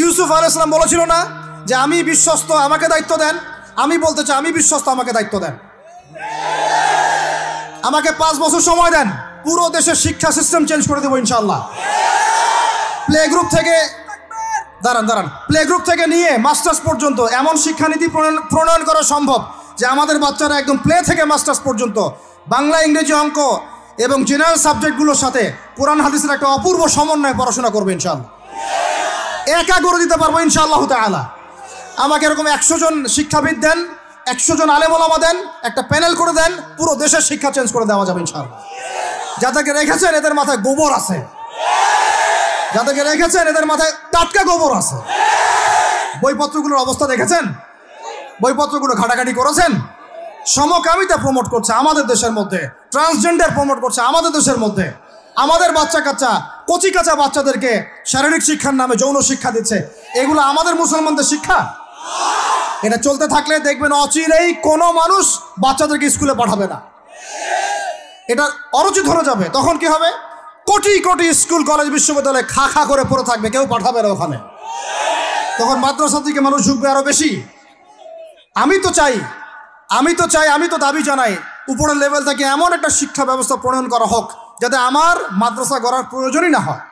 ইউসুফ আলাইহিস সালাম বলেছিল না যে আমি বিশ্বস্ত, আমাকে দায়িত্ব দেন? আমি বলতে চাই আমি বিশ্বস্ত, আমাকে দায়িত্ব দেন। আমাকে 5 বছর সময় দেন, পুরো দেশের শিক্ষা সিস্টেম চেঞ্জ করে দেবো ইনশাআল্লাহ। প্লে গ্রুপ থেকে প্লে গ্রুপ থেকে নিয়ে মাস্টার্স পর্যন্ত এমন শিক্ষানীতি প্রণয়ন করা সম্ভব যে আমাদের বাচ্চারা একদম প্লে থেকে মাস্টার্স পর্যন্ত বাংলা, ইংরেজি, অঙ্ক এবং জেনারেল সাবজেক্টগুলোর সাথে কোরআন হাদিসের একটা অপূর্ব সমন্বয়ে পড়াশোনা করবে ইনশাআল্লাহ। একা করে দিতে পারবো ইনশাআল্লাহ তাআলা। আমাকে এরকম 100 জন শিক্ষাবিদ দেন, 100 জন আলেম ওলামা দেন, একটা প্যানেল করে দেন, পুরো দেশের শিক্ষা চেঞ্জ করে দেওয়া যাবে ইনশাআল্লাহ। যাদেরকে রেখেছেন এদের মাথায় গোবর আছে, যাদেরকে রেখেছেন এদের মাথায় টাটকা গোবর আছে। বইপত্রগুলোর অবস্থা দেখেছেন? বইপত্রগুলো ঘাটাঘাটি করেছেন? সমকামিতা প্রমোট করছে আমাদের দেশের মধ্যে, ট্রান্সজেন্ডার প্রমোট করছে আমাদের দেশের মধ্যে, আমাদের বাচ্চা কাচ্চা কচি কাঁচা বাচ্চাদেরকে শারীরিক শিক্ষার নামে যৌন শিক্ষা দিচ্ছে। এগুলো আমাদের মুসলমানদের শিক্ষা? এটা চলতে থাকলে দেখবেন অচিরেই কোনো মানুষ বাচ্চাদেরকে স্কুলে পাঠাবে না, এটা অরুচি ধরে যাবে। তখন কি হবে? কোটি কোটি স্কুল, কলেজ, বিশ্ববিদ্যালয়ে খা খা করে পড়ে থাকবে, কেউ পাঠাবে না ওখানে। তখন মাদ্রাসা থেকে মানুষ ঝুঁকবে আরো বেশি। আমি তো দাবি জানাই উপরের লেভেল থেকে এমন একটা শিক্ষা ব্যবস্থা প্রণয়ন করা হোক যাতে আমার মাদ্রাসা গড়ার প্রয়োজনই না হয়।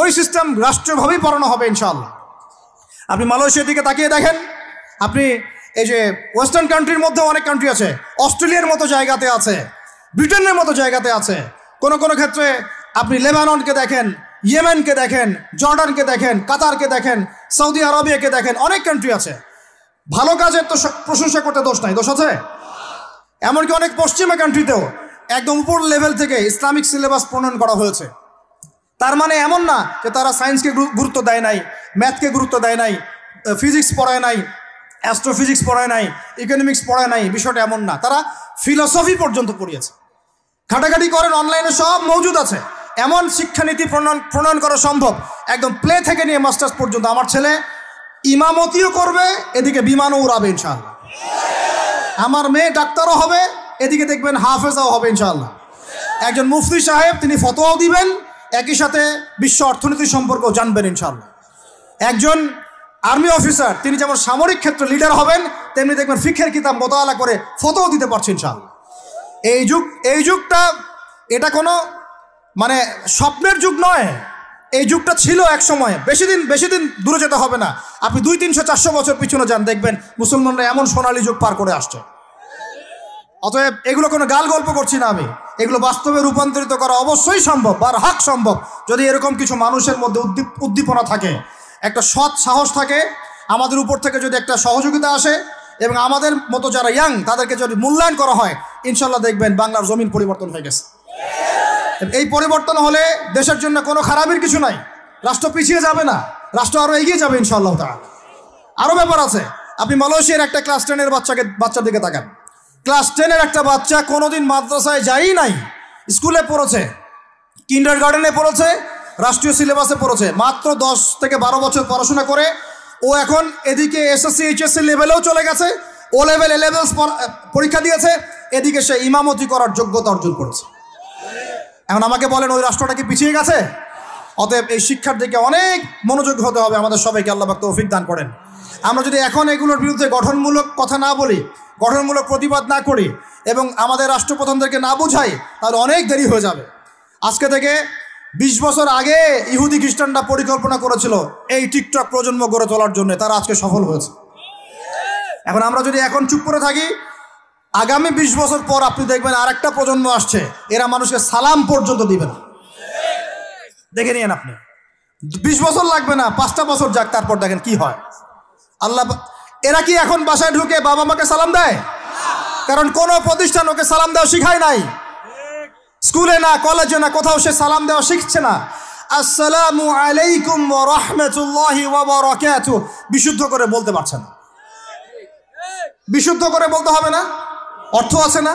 ওই সিস্টেম রাষ্ট্রীয়ভাবেই পড়ানো হবে ইনশাআল্লাহ। আপনি মালয়েশিয়ার দিকে তাকিয়ে দেখেন, আপনি এই যে ওয়েস্টার্ন কান্ট্রির মধ্যে অনেক কান্ট্রি আছে, অস্ট্রেলিয়ার মতো জায়গাতে আছে, ব্রিটেনের মতো জায়গাতে আছে, কোনো কোনো ক্ষেত্রে আপনি লেবাননকে দেখেন, ইয়েমেনকে দেখেন, জর্ডানকে দেখেন, কাতারকে দেখেন, সৌদি আরবিয়াকে দেখেন, অনেক কান্ট্রি আছে। ভালো কাজের তো প্রশংসা করতে দোষ নাই, দোষ আছে? এমনকি অনেক পশ্চিমা কান্ট্রিতেও একদম উপর লেভেল থেকে ইসলামিক সিলেবাস প্রণয়ন করা হয়েছে। তার মানে এমন না যে তারা সায়েন্সকে গুরুত্ব দেয় নাই, ম্যাথকে গুরুত্ব দেয় নাই, ফিজিক্স পড়ায় নাই, অ্যাস্ট্রোফিজিক্স পড়ায় নাই, ইকোনমিক্স পড়ায় নাই, বিষয়টা এমন না। তারা ফিলসফি পর্যন্ত পড়িয়েছে। ঘাটাঘাটি করেন, অনলাইনে সব মজুদ আছে। এমন শিক্ষানীতি প্রণয়ন করা সম্ভব একদম প্লে থেকে নিয়ে মাস্টার্স পর্যন্ত। আমার ছেলে ইমামতিও করবে, এদিকে বিমানও উড়াবে ইনশাআল্লাহ। আমার মেয়ে ডাক্তারও হবে, এদিকে দেখবেন হাফেজাও হবে ইনশাআল্লাহ। একজন মুফতি সাহেব, তিনি ফতোয়াও দিবেন, একই সাথে বিশ্ব অর্থনীতি সম্পর্কেও জানবেন ইনশাআল্লাহ। একজন আর্মি অফিসার, তিনি যেমন সামরিক ক্ষেত্রে লিডার হবেন, তেমনি দেখবেন ফিকহের কিতাব মোতালা করে ফতোয়াও দিতে পারছেন ইনশাআল্লাহ। এই যুগটা এটা কোনো মানে স্বপ্নের যুগ নয়, এই যুগটা ছিল এক সময়। বেশি দিন দূরে যেতে হবে না, আপনি 200, 300, 400 বছর পিছনে যান, দেখবেন মুসলমানরা এমন সোনালী যুগ পার করে আসছে। অতএব এগুলো কোনো গাল গল্প করছি না আমি, এগুলো বাস্তবে রূপান্তরিত করা অবশ্যই সম্ভব, বারহাক সম্ভব, যদি এরকম কিছু মানুষের মধ্যে উদ্দীপনা থাকে, একটা সৎ সাহস থাকে, আমাদের উপর থেকে যদি একটা সহযোগিতা আসে এবং আমাদের মতো যারা ইয়াং তাদেরকে যদি মূল্যায়ন করা হয়, ইনশাল্লাহ দেখবেন বাংলার জমিন পরিবর্তন হয়ে গেছে। এই পরিবর্তন হলে দেশের জন্য কোনো খারাপের কিছু নাই, রাষ্ট্র পিছিয়ে যাবে না, রাষ্ট্র আরও এগিয়ে যাবে ইনশাআল্লাহ তাআলা। আরও ব্যাপার আছে, আপনি মালয়েশিয়ার একটা ক্লাস 10-এর বাচ্চার দিকে তাকান। ক্লাস 10-এর একটা বাচ্চা কোনোদিন মাদ্রাসায় যায়ই নাই, স্কুলে পড়েছে, কিন্ডারগার্টেনে পড়েছে, রাষ্ট্রীয় সিলেবাসে পড়েছে, মাত্র 10 থেকে 12 বছর পড়াশোনা করে ও এখন এদিকে এসএসসি এইচএসসি লেভেলেও চলে গেছে, ও লেভেল এ লেভেলস পরীক্ষা দিয়েছে, এদিকে সে ইমামতি করার যোগ্যতা অর্জন করেছে। এখন আমাকে বলেন ওই রাষ্ট্রটা কি পিছিয়ে গেছে? অতএব এই শিক্ষার দিকে অনেক মনোযোগী হতে হবে আমাদের সবাইকে, আল্লাহ পাক তৌফিক দান করেন। আমরা যদি এখন এগুলোর বিরুদ্ধে গঠনমূলক কথা না বলি, গঠনমূলক প্রতিবাদ না করি এবং আমাদের রাষ্ট্রপ্রধানদেরকে না বুঝাই, তাহলে অনেক দেরি হয়ে যাবে। আজকে থেকে 20 বছর আগে ইহুদি খ্রিস্টানরা পরিকল্পনা করেছিল এই টিকটক প্রজন্ম গড়ে তোলার জন্য, তারা আজকে সফল হয়েছে। এখন আমরা যদি এখন চুপ করে থাকি, আগামী 20 বছর পর আপনি দেখবেন আর একটা প্রজন্ম আসছে, এরা মানুষকে সালাম পর্যন্ত দিবে না। দেখে নিয়েন আপনি, 20 বছর লাগবে না, 5টা বছর যাক, তারপর দেখেন কি হয়। এরা কি এখন বাসায় ঢুকে বাবা মাকে সালাম দেয়? কারণ কোনো প্রতিষ্ঠান ওকে সালাম দেওয়া শিখায় নাই, স্কুলে না, কলেজে না, কোথাও সে সালাম দেওয়া শিখছে না। আসসালামু আলাইকুম ওয়া রাহমাতুল্লাহি ওয়া বারাকাতুহু বিশুদ্ধ করে বলতে পারছে না। বিশুদ্ধ করে বলতে হবে না? অর্থ আছে না?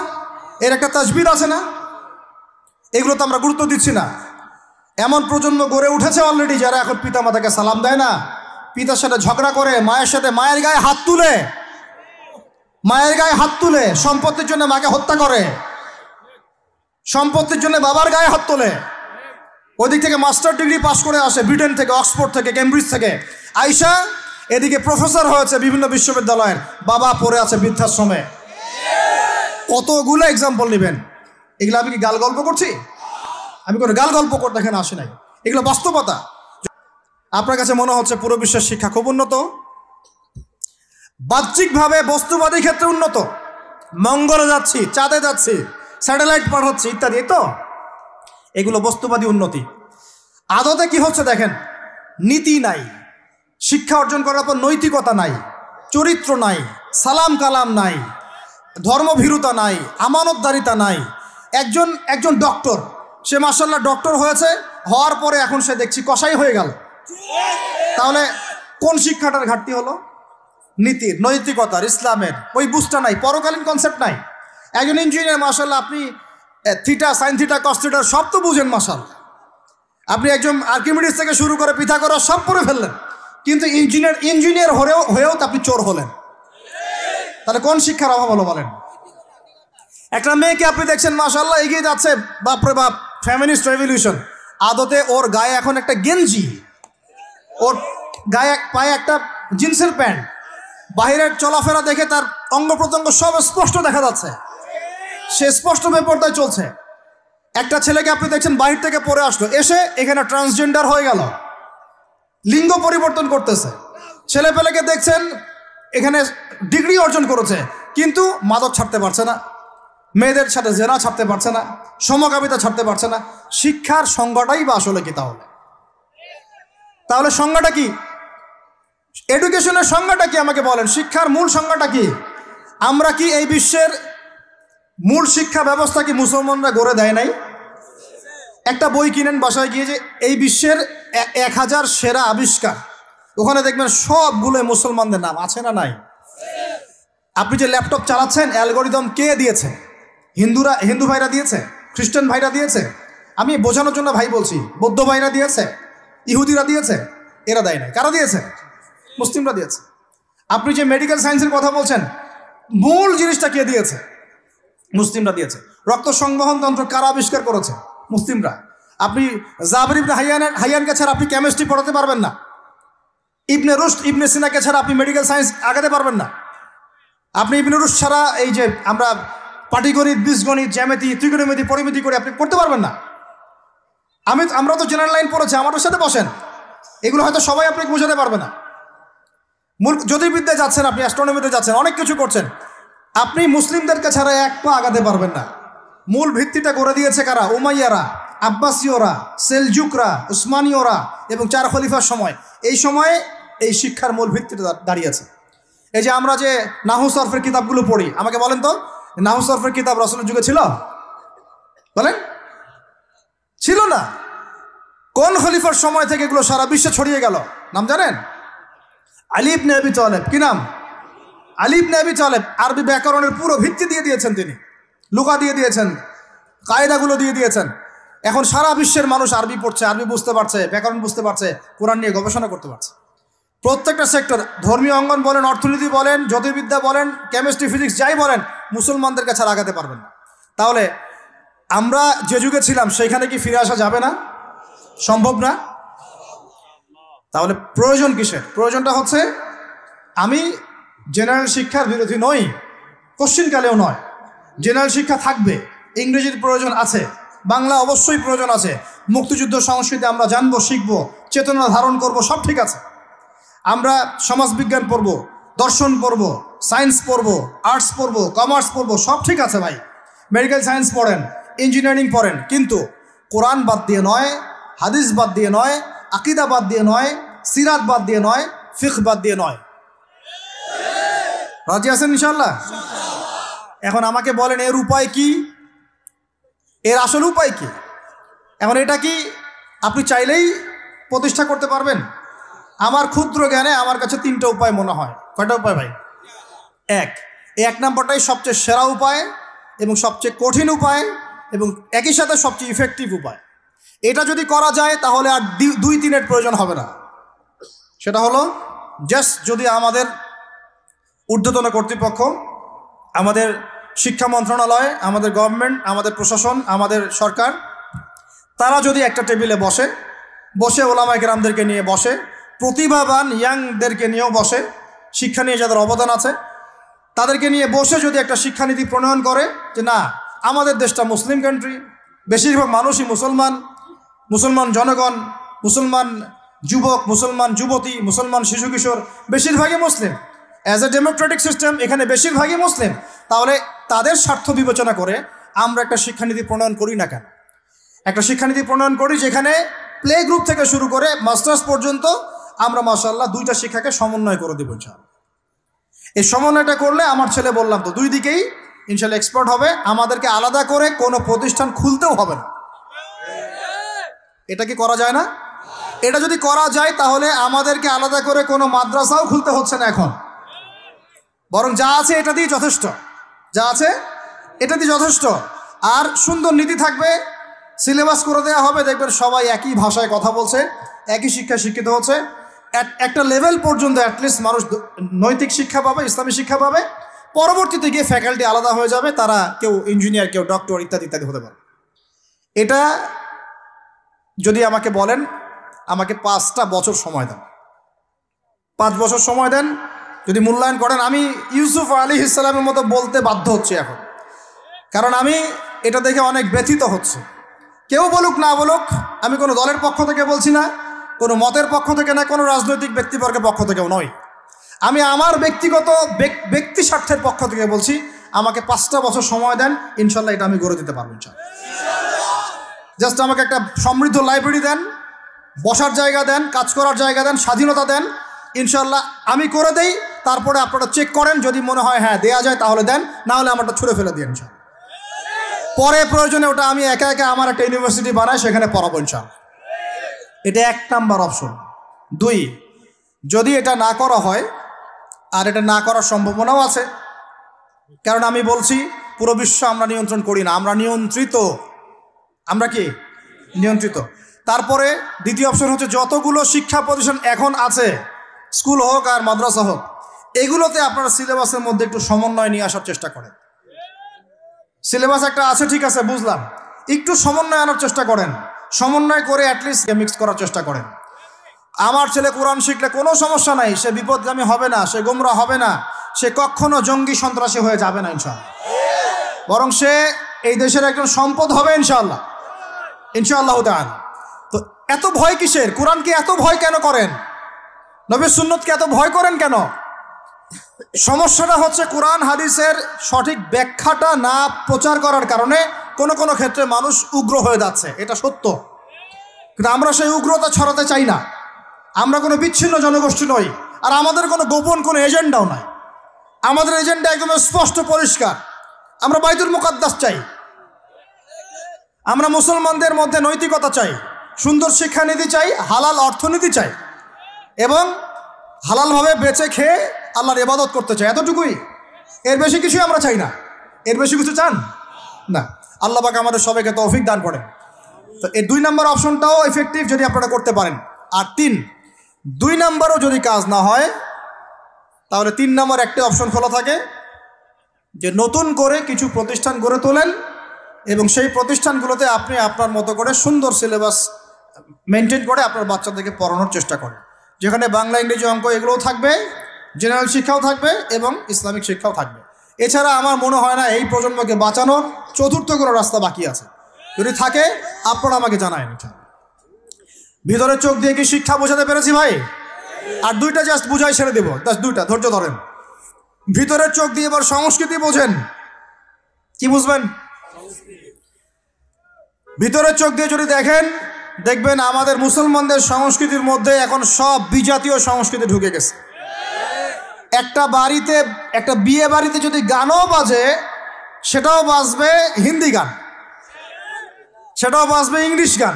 এর একটা তাজবির আছে না? এগুলো তো আমরা গুরুত্ব দিচ্ছি না। এমন প্রজন্ম গড়ে উঠেছে অলরেডি যারা এখন পিতা মাতাকে সালাম দেয় না, পিতার সাথে ঝগড়া করে, মায়ের সাথে মায়ের গায়ে হাত তুলে, সম্পত্তির জন্য মাকে হত্যা করে, সম্পত্তির জন্য বাবার গায়ে হাত তোলে। ওই দিক থেকে মাস্টার ডিগ্রি পাস করে আসে ব্রিটেন থেকে, অক্সফোর্ড থেকে, কেমব্রিজ থেকে। আয়শা এদিকে প্রফেসর হয়েছে বিভিন্ন বিশ্ববিদ্যালয়ের, বাবা পড়ে আছে বৃদ্ধাশ্রমে। কতগুলো এক্সাম্পল নেবেন। এগুলো আমি কি গাল গল্প করছি? আমি কোনো গাল গল্প করতে এখানে আসি নাই, এগুলো বাস্তবতা। আপনার কাছে মনে হচ্ছে পুরো বিশ্বের শিক্ষা খুব উন্নত, বাহ্যিকভাবে বস্তুবাদী ক্ষেত্রে উন্নত, মঙ্গলে যাচ্ছি, চাঁদে যাচ্ছি, স্যাটেলাইট পাঠাচ্ছি ইত্যাদি, তো এগুলো বস্তুবাদী উন্নতি। আদতে কি হচ্ছে দেখেন, নীতি নাই, শিক্ষা অর্জন করার পর নৈতিকতা নাই, চরিত্র নাই, সালাম কালাম নাই, ধর্মভীরুতা নাই, আমানতদারিতা নাই। একজন ডক্টর, সে মাশাআল্লাহ ডক্টর হয়েছে, হওয়ার পরে এখন সে দেখছি কসাই হয়ে গেল। তাহলে কোন শিক্ষাটার ঘাটতি হলো? নীতির, নৈতিকতার, ইসলামের ওই বুঝটা নাই, পরকালীন কনসেপ্ট নাই। একজন ইঞ্জিনিয়ার মাশাআল্লাহ, আপনি theta, sine theta, cos theta সব তো বুঝেন মাশাআল্লাহ। আপনি একজন আর্কিমিডিস থেকে শুরু করে পিথাগোরাস সব পড়ে ফেললেন, কিন্তু ইঞ্জিনিয়ার হয়েও তো আপনি চোর হলেন। তাহলে কোন শিক্ষার অভাব হলো বলেন? একটা মেয়েকে আপনি দেখছেন মাশাআল্লাহ এগিয়ে যাচ্ছে, বাপরে বাপ, ফেমিনিস্ট রেভলিউশন। আদতে ওর গায়ে এখন একটা গেঞ্জি, ওর গায়ে পায়ে একটা জিন্সের প্যান্ট, বাহিরের চলাফেরা দেখে তার অঙ্গ প্রত্যঙ্গ সব স্পষ্ট দেখা যাচ্ছে, সে স্পষ্ট বেপরদায় চলছে। একটা ছেলেকে আপনি দেখছেন বাহির থেকে পড়ে আসলো, এসে এখানে ট্রান্সজেন্ডার হয়ে গেল, লিঙ্গ পরিবর্তন করতেছে। ছেলেপেলেকে দেখছেন এখানে ডিগ্রি অর্জন করেছে, কিন্তু মাদক ছাড়তে পারছে না, মেয়েদের সাথে জেনা ছাড়তে পারছে না, সমকামিতা ছাড়তে পারছে না। শিক্ষার সংজ্ঞাটাই বা আসলে কি? তাহলে সংজ্ঞাটা কি? এডুকেশনের সংজ্ঞাটা কি আমাকে বলেন? শিক্ষার মূল সংজ্ঞাটা কি? আমরা কি এই বিশ্বের মূল শিক্ষা ব্যবস্থা কি মুসলমানরা গড়ে দেয় নাই? একটা বই কিনেন বাসায় গিয়ে, যে এই বিশ্বের 1000 সেরা আবিষ্কার, ওখানে দেখবেন সবগুলো মুসলমানদের নাম আছে না নাই? আপনি যে ল্যাপটপ চালাচ্ছেন, অ্যালগোরিদম কে দিয়েছে? হিন্দু ভাইরা দিয়েছে, খ্রিস্টান ভাইরা দিয়েছে। আমি বোঝানোর জন্য ভাই বলছি, বৌদ্ধ ভাইরা দিয়েছে, ইহুদিরা দিয়েছে, এরা দেয় নাই। কারা দিয়েছে? মুসলিমরা দিয়েছে। আপনি যে মেডিকেল সায়েন্সের কথা বলছেন, মূল জিনিসটা কে দিয়েছে? মুসলিমরা দিয়েছে। রক্ত সংবহন তন্ত্র কারা আবিষ্কার করেছে? মুসলিমরা। আপনি জাবের ইবনে হাইয়ানকে ছাড়া আপনি কেমিস্ট্রি পড়াতে পারবেন না। ইবনে রুশদ, ইবনে সিনাকে ছাড়া আপনি মেডিকেল সায়েন্স আগাতে পারবেন না। আপনি ইবনে রুশদ ছাড়া এই যে আমরা পাটিগণিত, বীজগণিত, জ্যামিতি, ত্রিকোণমিতি, পরিমিতি করে আপনি করতে পারবেন না। আমরা তো জেনারেল লাইন পড়েছি, আমাদের সাথে বসেন, এগুলো হয়তো সবাই আপনাকে বোঝাতে পারবে না। মূল জ্যোতির্বিদ্যায় যাচ্ছেন, আপনি অ্যাস্ট্রোনমিতে যাচ্ছেন, অনেক কিছু করছেন, আপনি মুসলিমদেরকে ছাড়া এক পা আগাতে পারবেন না। মূল ভিত্তিটা করে দিয়েছে কারা? উমাইয়ারা, আব্বাসীয়রা, সেলজুকরা, উসমানীয়রা এবং 4 খলিফার সময়। এই সময়ে এই শিক্ষার মূল ভিত্তিটা দাঁড়িয়েছে। এই যে আমরা যে নাহু সরফের কিতাবগুলো পড়ি, আমাকে বলেন তো, নাহু সরফের কিতাব রাসূলের যুগে ছিল? বলেন, ছিল না। কোন খলিফার সময় থেকে এগুলো সারা বিশ্বে ছড়িয়ে গেল? নাম জানেন? আলী ইবনে আবি তালেব। কি নাম? আলী ইবনে আবি তালেব। আরবি ব্যাকরণের পুরো ভিত্তি দিয়ে দিয়েছেন তিনি, লুকা দিয়ে দিয়েছেন, কায়দাগুলো দিয়ে দিয়েছেন। এখন সারা বিশ্বের মানুষ আরবি পড়ছে, আরবি বুঝতে পারছে, ব্যাকরণ বুঝতে পারছে, কোরআন নিয়ে গবেষণা করতে পারছে। প্রত্যেকটা সেক্টর, ধর্মীয় অঙ্গন বলেন, অর্থনীতি বলেন, জ্যোতির্বিদ্যা বলেন, কেমিস্ট্রি, ফিজিক্স, যাই বলেন, মুসলমানদের কাছে আগাতে পারবেন না। তাহলে আমরা যে যুগে ছিলাম সেইখানে কি ফিরে আসা যাবে না? সম্ভব না। তাহলে প্রয়োজন কিসের? প্রয়োজনটা হচ্ছে, আমি জেনারেল শিক্ষার বিরোধী নই, কোশ্চিনকালেও নয়। জেনারেল শিক্ষা থাকবে, ইংরেজির প্রয়োজন আছে, বাংলা অবশ্যই প্রয়োজন আছে, মুক্তিযুদ্ধ সংস্কৃতি আমরা জানবো, শিখবো, চেতনা ধারণ করব, সব ঠিক আছে। আমরা সমাজবিজ্ঞান পড়ব, দর্শন পড়ব, সায়েন্স পড়ব, আর্টস পড়ব, কমার্স পড়ব, সব ঠিক আছে ভাই। মেডিকেল সায়েন্স পড়েন, ইঞ্জিনিয়ারিং পড়েন, কিন্তু কোরআন বাদ দিয়ে নয়, হাদিস বাদ দিয়ে নয়, আকিদা বাদ দিয়ে নয়, সিরাত বাদ দিয়ে নয়, ফিকহ বাদ দিয়ে নয়। রাজি আছেন ইনশাআল্লাহ? এখন আমাকে বলেন, এর উপায় কি? এর আসল উপায় কি? এখন এটা কি আপনি চাইলেই প্রতিষ্ঠা করতে পারবেন? আমার ক্ষুদ্র জ্ঞানে আমার কাছে 3টা উপায় মনে হয়। কয়টা উপায় ভাই? এক নাম্বারটাই সবচেয়ে সেরা উপায় এবং সবচেয়ে কঠিন উপায় এবং একই সাথে সবচেয়ে ইফেক্টিভ উপায়। এটা যদি করা যায় তাহলে আর 2-3-এর প্রয়োজন হবে না। সেটা হলো, জাস্ট যদি আমাদের ঊর্ধ্বতন কর্তৃপক্ষ, আমাদের শিক্ষা মন্ত্রণালয়, আমাদের গভর্নমেন্ট, আমাদের প্রশাসন, আমাদের সরকার তারা যদি একটা টেবিলে বসে, বসে ওলামায়ে কেরামদেরকে নিয়ে বসে, প্রতিভাবান ইয়াংদেরকে নিয়েও বসে, শিক্ষা নিয়ে যাদের অবদান আছে তাদেরকে নিয়ে বসে যদি একটা শিক্ষানীতি প্রণয়ন করে যে না, আমাদের দেশটা মুসলিম কান্ট্রি, বেশিরভাগ মানুষই মুসলমান, মুসলমান জনগণ, মুসলমান যুবক, মুসলমান যুবতী, মুসলমান শিশু কিশোর বেশিরভাগই মুসলিম, অ্যাজ এ ডেমোক্রেটিক সিস্টেম এখানে বেশিরভাগই মুসলিম, তাহলে তাদের স্বার্থ বিবেচনা করে আমরা একটা শিক্ষানীতি প্রণয়ন করি না কেন? একটা শিক্ষানীতি প্রণয়ন করি যেখানে প্লে গ্রুপ থেকে শুরু করে মাস্টার্স পর্যন্ত আমরা মাশাআল্লাহ 2টা শিক্ষাকে সমন্বয় করে দেব ইনশাআল্লাহ। এই সমন্বয়টা করলে আমার ছেলে বললাম তো 2 দিকেই ইনশাআল্লাহ এক্সপার্ট হবে। আমাদেরকে আলাদা করে কোনো প্রতিষ্ঠান খুলতেও হবে না। এটা কি করা যায় না? এটা যদি করা যায় তাহলে আমাদেরকে আলাদা করে কোনো মাদ্রাসাও খুলতে হচ্ছে না এখন, বরং যা আছে এটা দিয়ে যথেষ্ট, যা আছে এটা দিয়ে যথেষ্ট। আর সুন্দর নীতি থাকবে, সিলেবাস করে দেওয়া হবে, দেখবেন সবাই একই ভাষায় কথা বলছে, একই শিক্ষায় শিক্ষিত হচ্ছে, একটা লেভেল পর্যন্ত অ্যাটলিস্ট মানুষ নৈতিক শিক্ষা পাবে, ইসলামী শিক্ষা পাবে। পরবর্তীতে গিয়ে ফ্যাকাল্টি আলাদা হয়ে যাবে, তারা কেউ ইঞ্জিনিয়ার, কেউ ডক্টর ইত্যাদি ইত্যাদি হতে পারে। এটা যদি আমাকে বলেন, আমাকে 5টা বছর সময় দেন, 5 বছর সময় দেন, যদি মূল্যায়ন করেন, আমি ইউসুফ আলাইহিস সালামের মতো বলতে বাধ্য হচ্ছি এখন, কারণ আমি এটা দেখে অনেক ব্যথিত হচ্ছে। কেউ বলুক না বলুক, আমি কোনো দলের পক্ষ থেকে বলছি না, কোনো মতের পক্ষ থেকে না, কোনো রাজনৈতিক ব্যক্তিবর্গের পক্ষ থেকেও নয়, আমি আমার ব্যক্তিগত ব্যক্তি স্বার্থের পক্ষ থেকে বলছি, আমাকে 5টা বছর সময় দেন, ইনশাল্লাহ এটা আমি গড়ে দিতে পারবো ইনশাল্লাহ। জাস্ট আমাকে একটা সমৃদ্ধ লাইব্রেরি দেন, বসার জায়গা দেন, কাজ করার জায়গা দেন, স্বাধীনতা দেন, ইনশাল্লাহ আমি করে দেই। তারপরে আপনারা চেক করেন, যদি মনে হয় হ্যাঁ দেয়া যায় তাহলে দেন, না হলে আমারটা ছুঁড়ে ফেলে দিন ইনশাল্লাহ। পরে প্রয়োজনে ওটা আমি একা একা আমার একটা ইউনিভার্সিটি বানাই, সেখানে পড়াবো ইনশাল্লাহ। এটা 1 নাম্বার অপশন। 2, যদি এটা না করা হয়, আর এটা না করার সম্ভাবনাও আছে, কারণ আমি বলছি পুরো বিশ্ব আমরা নিয়ন্ত্রণ করি না, আমরা নিয়ন্ত্রিত। আমরা কি নিয়ন্ত্রিত? তারপরে দ্বিতীয় অপশন হচ্ছে, যতগুলো শিক্ষা প্রতিষ্ঠান এখন আছে, স্কুল হোক আর মাদ্রাসা হোক, এগুলোতে আপনারা সিলেবাসের মধ্যে একটু সমন্বয় নিয়ে আসার চেষ্টা করেন। সিলেবাস একটা আছে, ঠিক আছে, বুঝলাম, একটু সমন্বয় আনার চেষ্টা করেন, সমন্বয় করে অ্যাটলিস্ট মিক্স করার চেষ্টা করেন। আমার ছেলে কোরআন শিখলে কোনো সমস্যা নাই, সে বিপদগামী হবে না, সে গোমরা হবে না, সে কখনো জঙ্গি সন্ত্রাসী হয়ে যাবে না ইনশাআল্লাহ, বরং সে এই দেশের একজন সম্পদ হবে ইনশাআল্লাহ, ইনশাআল্লাহ তাআলা। তো এত ভয় কিসের? কোরআনকে এত ভয় কেন করেন? নবীর সুন্নতকে এত ভয় করেন কেন? সমস্যাটা হচ্ছে কোরআন হাদিসের সঠিক ব্যাখ্যাটা না প্রচার করার কারণে কোনো কোনো ক্ষেত্রে মানুষ উগ্র হয়ে যাচ্ছে, এটা সত্য। কিন্তু আমরা সেই উগ্রতা ছড়াতে চাই না, আমরা কোনো বিচ্ছিন্ন জনগোষ্ঠী নই, আর আমাদের কোনো গোপন কোনো এজেন্ডাও নাই। আমাদের এজেন্ডা একদম স্পষ্ট পরিষ্কার, আমরা বাইতুল মুকাদ্দাস চাই, আমরা মুসলমানদের মধ্যে নৈতিকতা চাই, সুন্দর শিক্ষানীতি চাই, হালাল অর্থনীতি চাই, এবং হালালভাবে বেঁচে খেয়ে আল্লাহর ইবাদত করতে চাই, এতটুকুই। এর বেশি কিছুই আমরা চাই না। এর বেশি কিছু চান না? আল্লাহ পাক আমাদের সবাইকে তৌফিক দান করেন। তো এই 2 নাম্বার অপশনটাও এফেক্টিভ যদি আপনারা করতে পারেন। আর 3, 2 নাম্বারও যদি কাজ না হয়, তাহলে 3 নাম্বার একটা অপশন খোলা থাকে, যে নতুন করে কিছু প্রতিষ্ঠান গড়ে তোলেন এবং সেই প্রতিষ্ঠানগুলোতে আপনি আপনার মতো করে সুন্দর সিলেবাস মেনটেন করে আপনার বাচ্চাদেরকে পড়ানোর চেষ্টা করেন, যেখানে বাংলা, ইংরেজি, অঙ্ক এগুলোও থাকবে, জেনারেল শিক্ষাও থাকবে এবং ইসলামিক শিক্ষাও থাকবে। এছাড়া আমার মনে হয় না এই প্রজন্মকে বাঁচানোর চতুর্থ কোনো রাস্তা বাকি আছে। যদি থাকে আপনারা আমাকে জানায়েন। ভিতরে চোখ দিয়ে কি শিক্ষা বোঝাতে পেরেছি ভাই? আর 2টা জাস্ট বুঝাই ছেড়ে দেবো, জাস্ট 2টা, ধৈর্য ধরেন। ভিতরের চোখ দিয়ে এবার সংস্কৃতি বোঝেন। কি বুঝবেন? ভিতরের চোখ দিয়ে যদি দেখেন, দেখবেন আমাদের মুসলমানদের সংস্কৃতির মধ্যে এখন সব বিজাতীয় সংস্কৃতি ঢুকে গেছে। একটা বাড়িতে, একটা বিয়ে বাড়িতে যদি গানও বাজে, সেটাও বাজবে হিন্দি গান, সেটাও বাজবে ইংলিশ গান।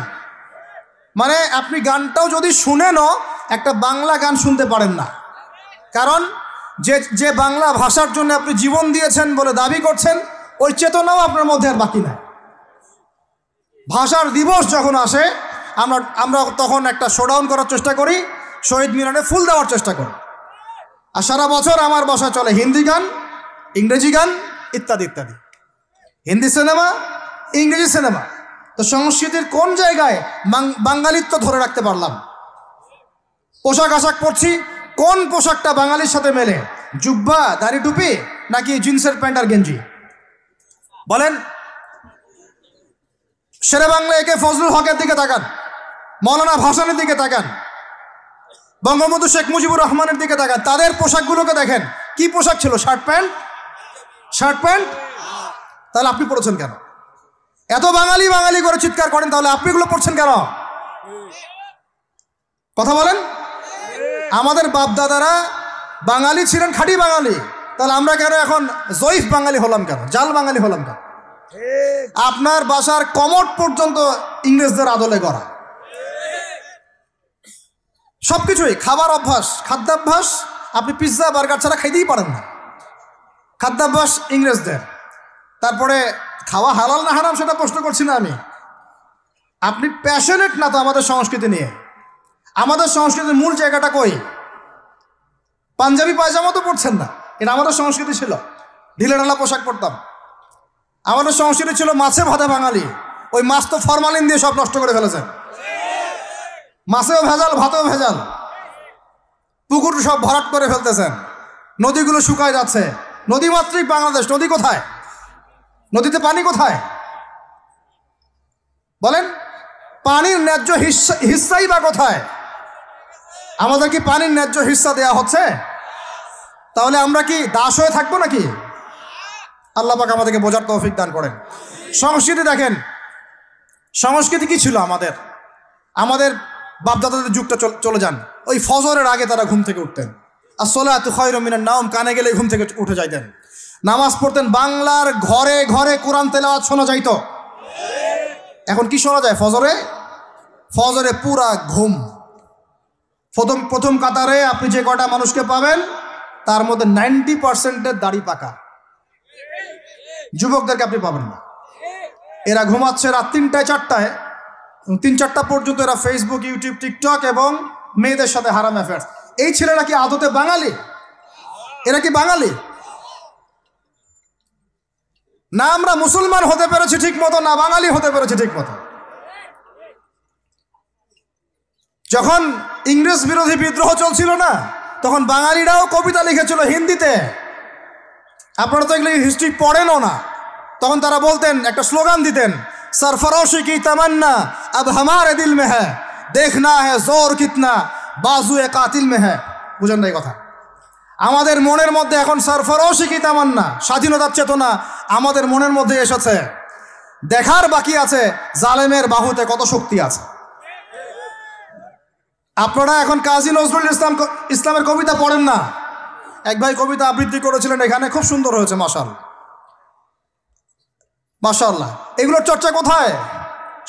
মানে আপনি গানটাও যদি শুনেনও, একটা বাংলা গান শুনতে পারেন না, কারণ যে বাংলা ভাষার জন্য আপনি জীবন দিয়েছেন বলে দাবি করছেন, ওই চেতনাও আপনার মধ্যে আর বাকি নাই। ভাষার দিবস যখন আসে, আমরা তখন একটা শোডাউন করার চেষ্টা করি, শহীদ মিনারে ফুল দেওয়ার চেষ্টা করি, আর সারা বছর আমার বাসায় চলে হিন্দি গান, ইংরেজি গান ইত্যাদি ইত্যাদি, হিন্দি সিনেমা, ইংরেজি সিনেমা, তো সংস্কৃতির কোন জায়গায় বাঙালিত্ব ধরে রাখতে পারলাম? পোশাক আশাক পরছি, কোন পোশাকটা বাঙালির সাথে মেলে? জুব্বা, দাড়ি টুপি, নাকি জিন্সের প্যান্ট আর গেঞ্জি? বলেন। শেরে বাংলা একে ফজলুল হকের দিকে তাকান, মৌলানা ভাসানের দিকে তাকান, বঙ্গবন্ধু শেখ মুজিবুর রহমানের দিকে তাকান, তাদের পোশাকগুলোকে দেখেন। কি পোশাক ছিল? Shirt pant. Shirt pant. তাহলে আপনি পড়েছেন কেন? এত বাঙালি বাঙালি করে চিৎকার করেন, তাহলে আপনি এগুলো পড়ছেন কেন? কথা বলেন। আমাদের বাপ দাদারা বাঙালি ছিলেন, খাঁটি বাঙালি, তাহলে আমরা কেন এখন জয়ীফ বাঙালি হলাম কেন? জাল বাঙালি হলাম কেন? আপনার বাসার কমোড পর্যন্ত ইংরেজদের আদলে করা। সবকিছুই খাবার অভ্যাস, খাদ্যাভ্যাস, আপনি পিৎজা বার্গার ছাড়া খাইতেই পারেন না, খাদ্যাভ্যাস ইংরেজদের। তারপরে খাওয়া হালাল না হারাম সেটা প্রশ্ন করছি না আমি, আপনি প্যাশনেট না তো আমাদের সংস্কৃতি নিয়ে। আমাদের সংস্কৃতির মূল জায়গাটা কই? পাঞ্জাবি পায়জামা তো পরছেন না, এটা আমাদের সংস্কৃতি ছিল, ঢিলে ঢালা পোশাক পরতাম। আমাদের সংস্কৃতি ছিল মাছে ভাতে বাঙালি, ওই মাছ তো ফরমালিন দিয়ে সব নষ্ট করে ফেলেছেন। মাছেও ভেজাল, ভাতেও ভেজাল, পুকুর সব ভরাট করে ফেলতেছেন, নদীগুলো শুকায় যাচ্ছে। নদীমাতৃক বাংলাদেশ, নদী কোথায়? নদীতে পানি কোথায় বলেন? পানির ন্যায্য হিস্সাই বা কোথায়? আমাদের কি পানির ন্যায্য হিস্সা দেয়া হচ্ছে? তাহলে আমরা কি দাস হয়ে থাকবো নাকি? আল্লাহ পাক আমাদেরকে বোঝার তৌফিক দান করেন। সংস্কৃতি দেখেন, সংস্কৃতি কি ছিল আমাদের? আমাদের বাপদাদাদের যুগটা চলে যান, ওই ফজরের আগে তারা ঘুম থেকে উঠতেন। আসসালাতু খায়রুম মিনান নাওম, কানে গেলে ঘুম থেকে উঠে যাইতেন, নামাজ পড়তেন। বাংলার ঘরে ঘরে কোরআন তেলাওয়াত শোনা যাইতো। এখন কি শোনা যায়? ফজরে ফজরে পুরা ঘুম। প্রথম কাতারে আপনি যে কটা মানুষকে পাবেন তার মধ্যে 90% দাড়ি পাকা। যুবকদেরকে আপনি পাবেন না, এরা ঘুমাচ্ছে রাত 3টায় 4টায়, 3-4টা পর্যন্ত এরা ফেসবুক, ইউটিউব, টিকটক এবং মেয়েদের সাথে হারাম অ্যাফেয়ার্স। এই ছেলেরা কি আদতে বাঙালি? এরা কি বাঙালি? না আমরা মুসলমান হতে পেরেছি ঠিক মতো, না বাঙালি হতে পেরেছি ঠিক মতো। যখন ইংরেজ বিরোধী বিদ্রোহ চলছিল না, তখন বাঙালিরাও কবিতা লিখেছিল হিন্দিতে। আপনারা তো এগুলো হিস্ট্রি পড়েনও না। তখন তারা বলতেন, একটা স্লোগান দিতেন, सरफरोशी की तमन्ना अब हमारे दिल में है, देखना है जोर कितना बाजुए कातिल में है। বুঝেন না এই কথা? আমাদের মনের মধ্যে এখন সরফরোশি কি তামান্না, স্বাধীনতার চেতনা আমাদের মনের মধ্যে এসেছে। দেখার বাকি আছে জালেমের বাহুতে কত শক্তি আছে। আপনারা এখন কাজী নজরুল ইসলামের কবিতা পড়েন না। এক ভাই কবিতা আবৃত্তি করেছিলেন এখানে, খুব সুন্দর হয়েছে, মাশাআল্লাহ মাশাআল্লাহ। এগুলোর চর্চা কোথায়?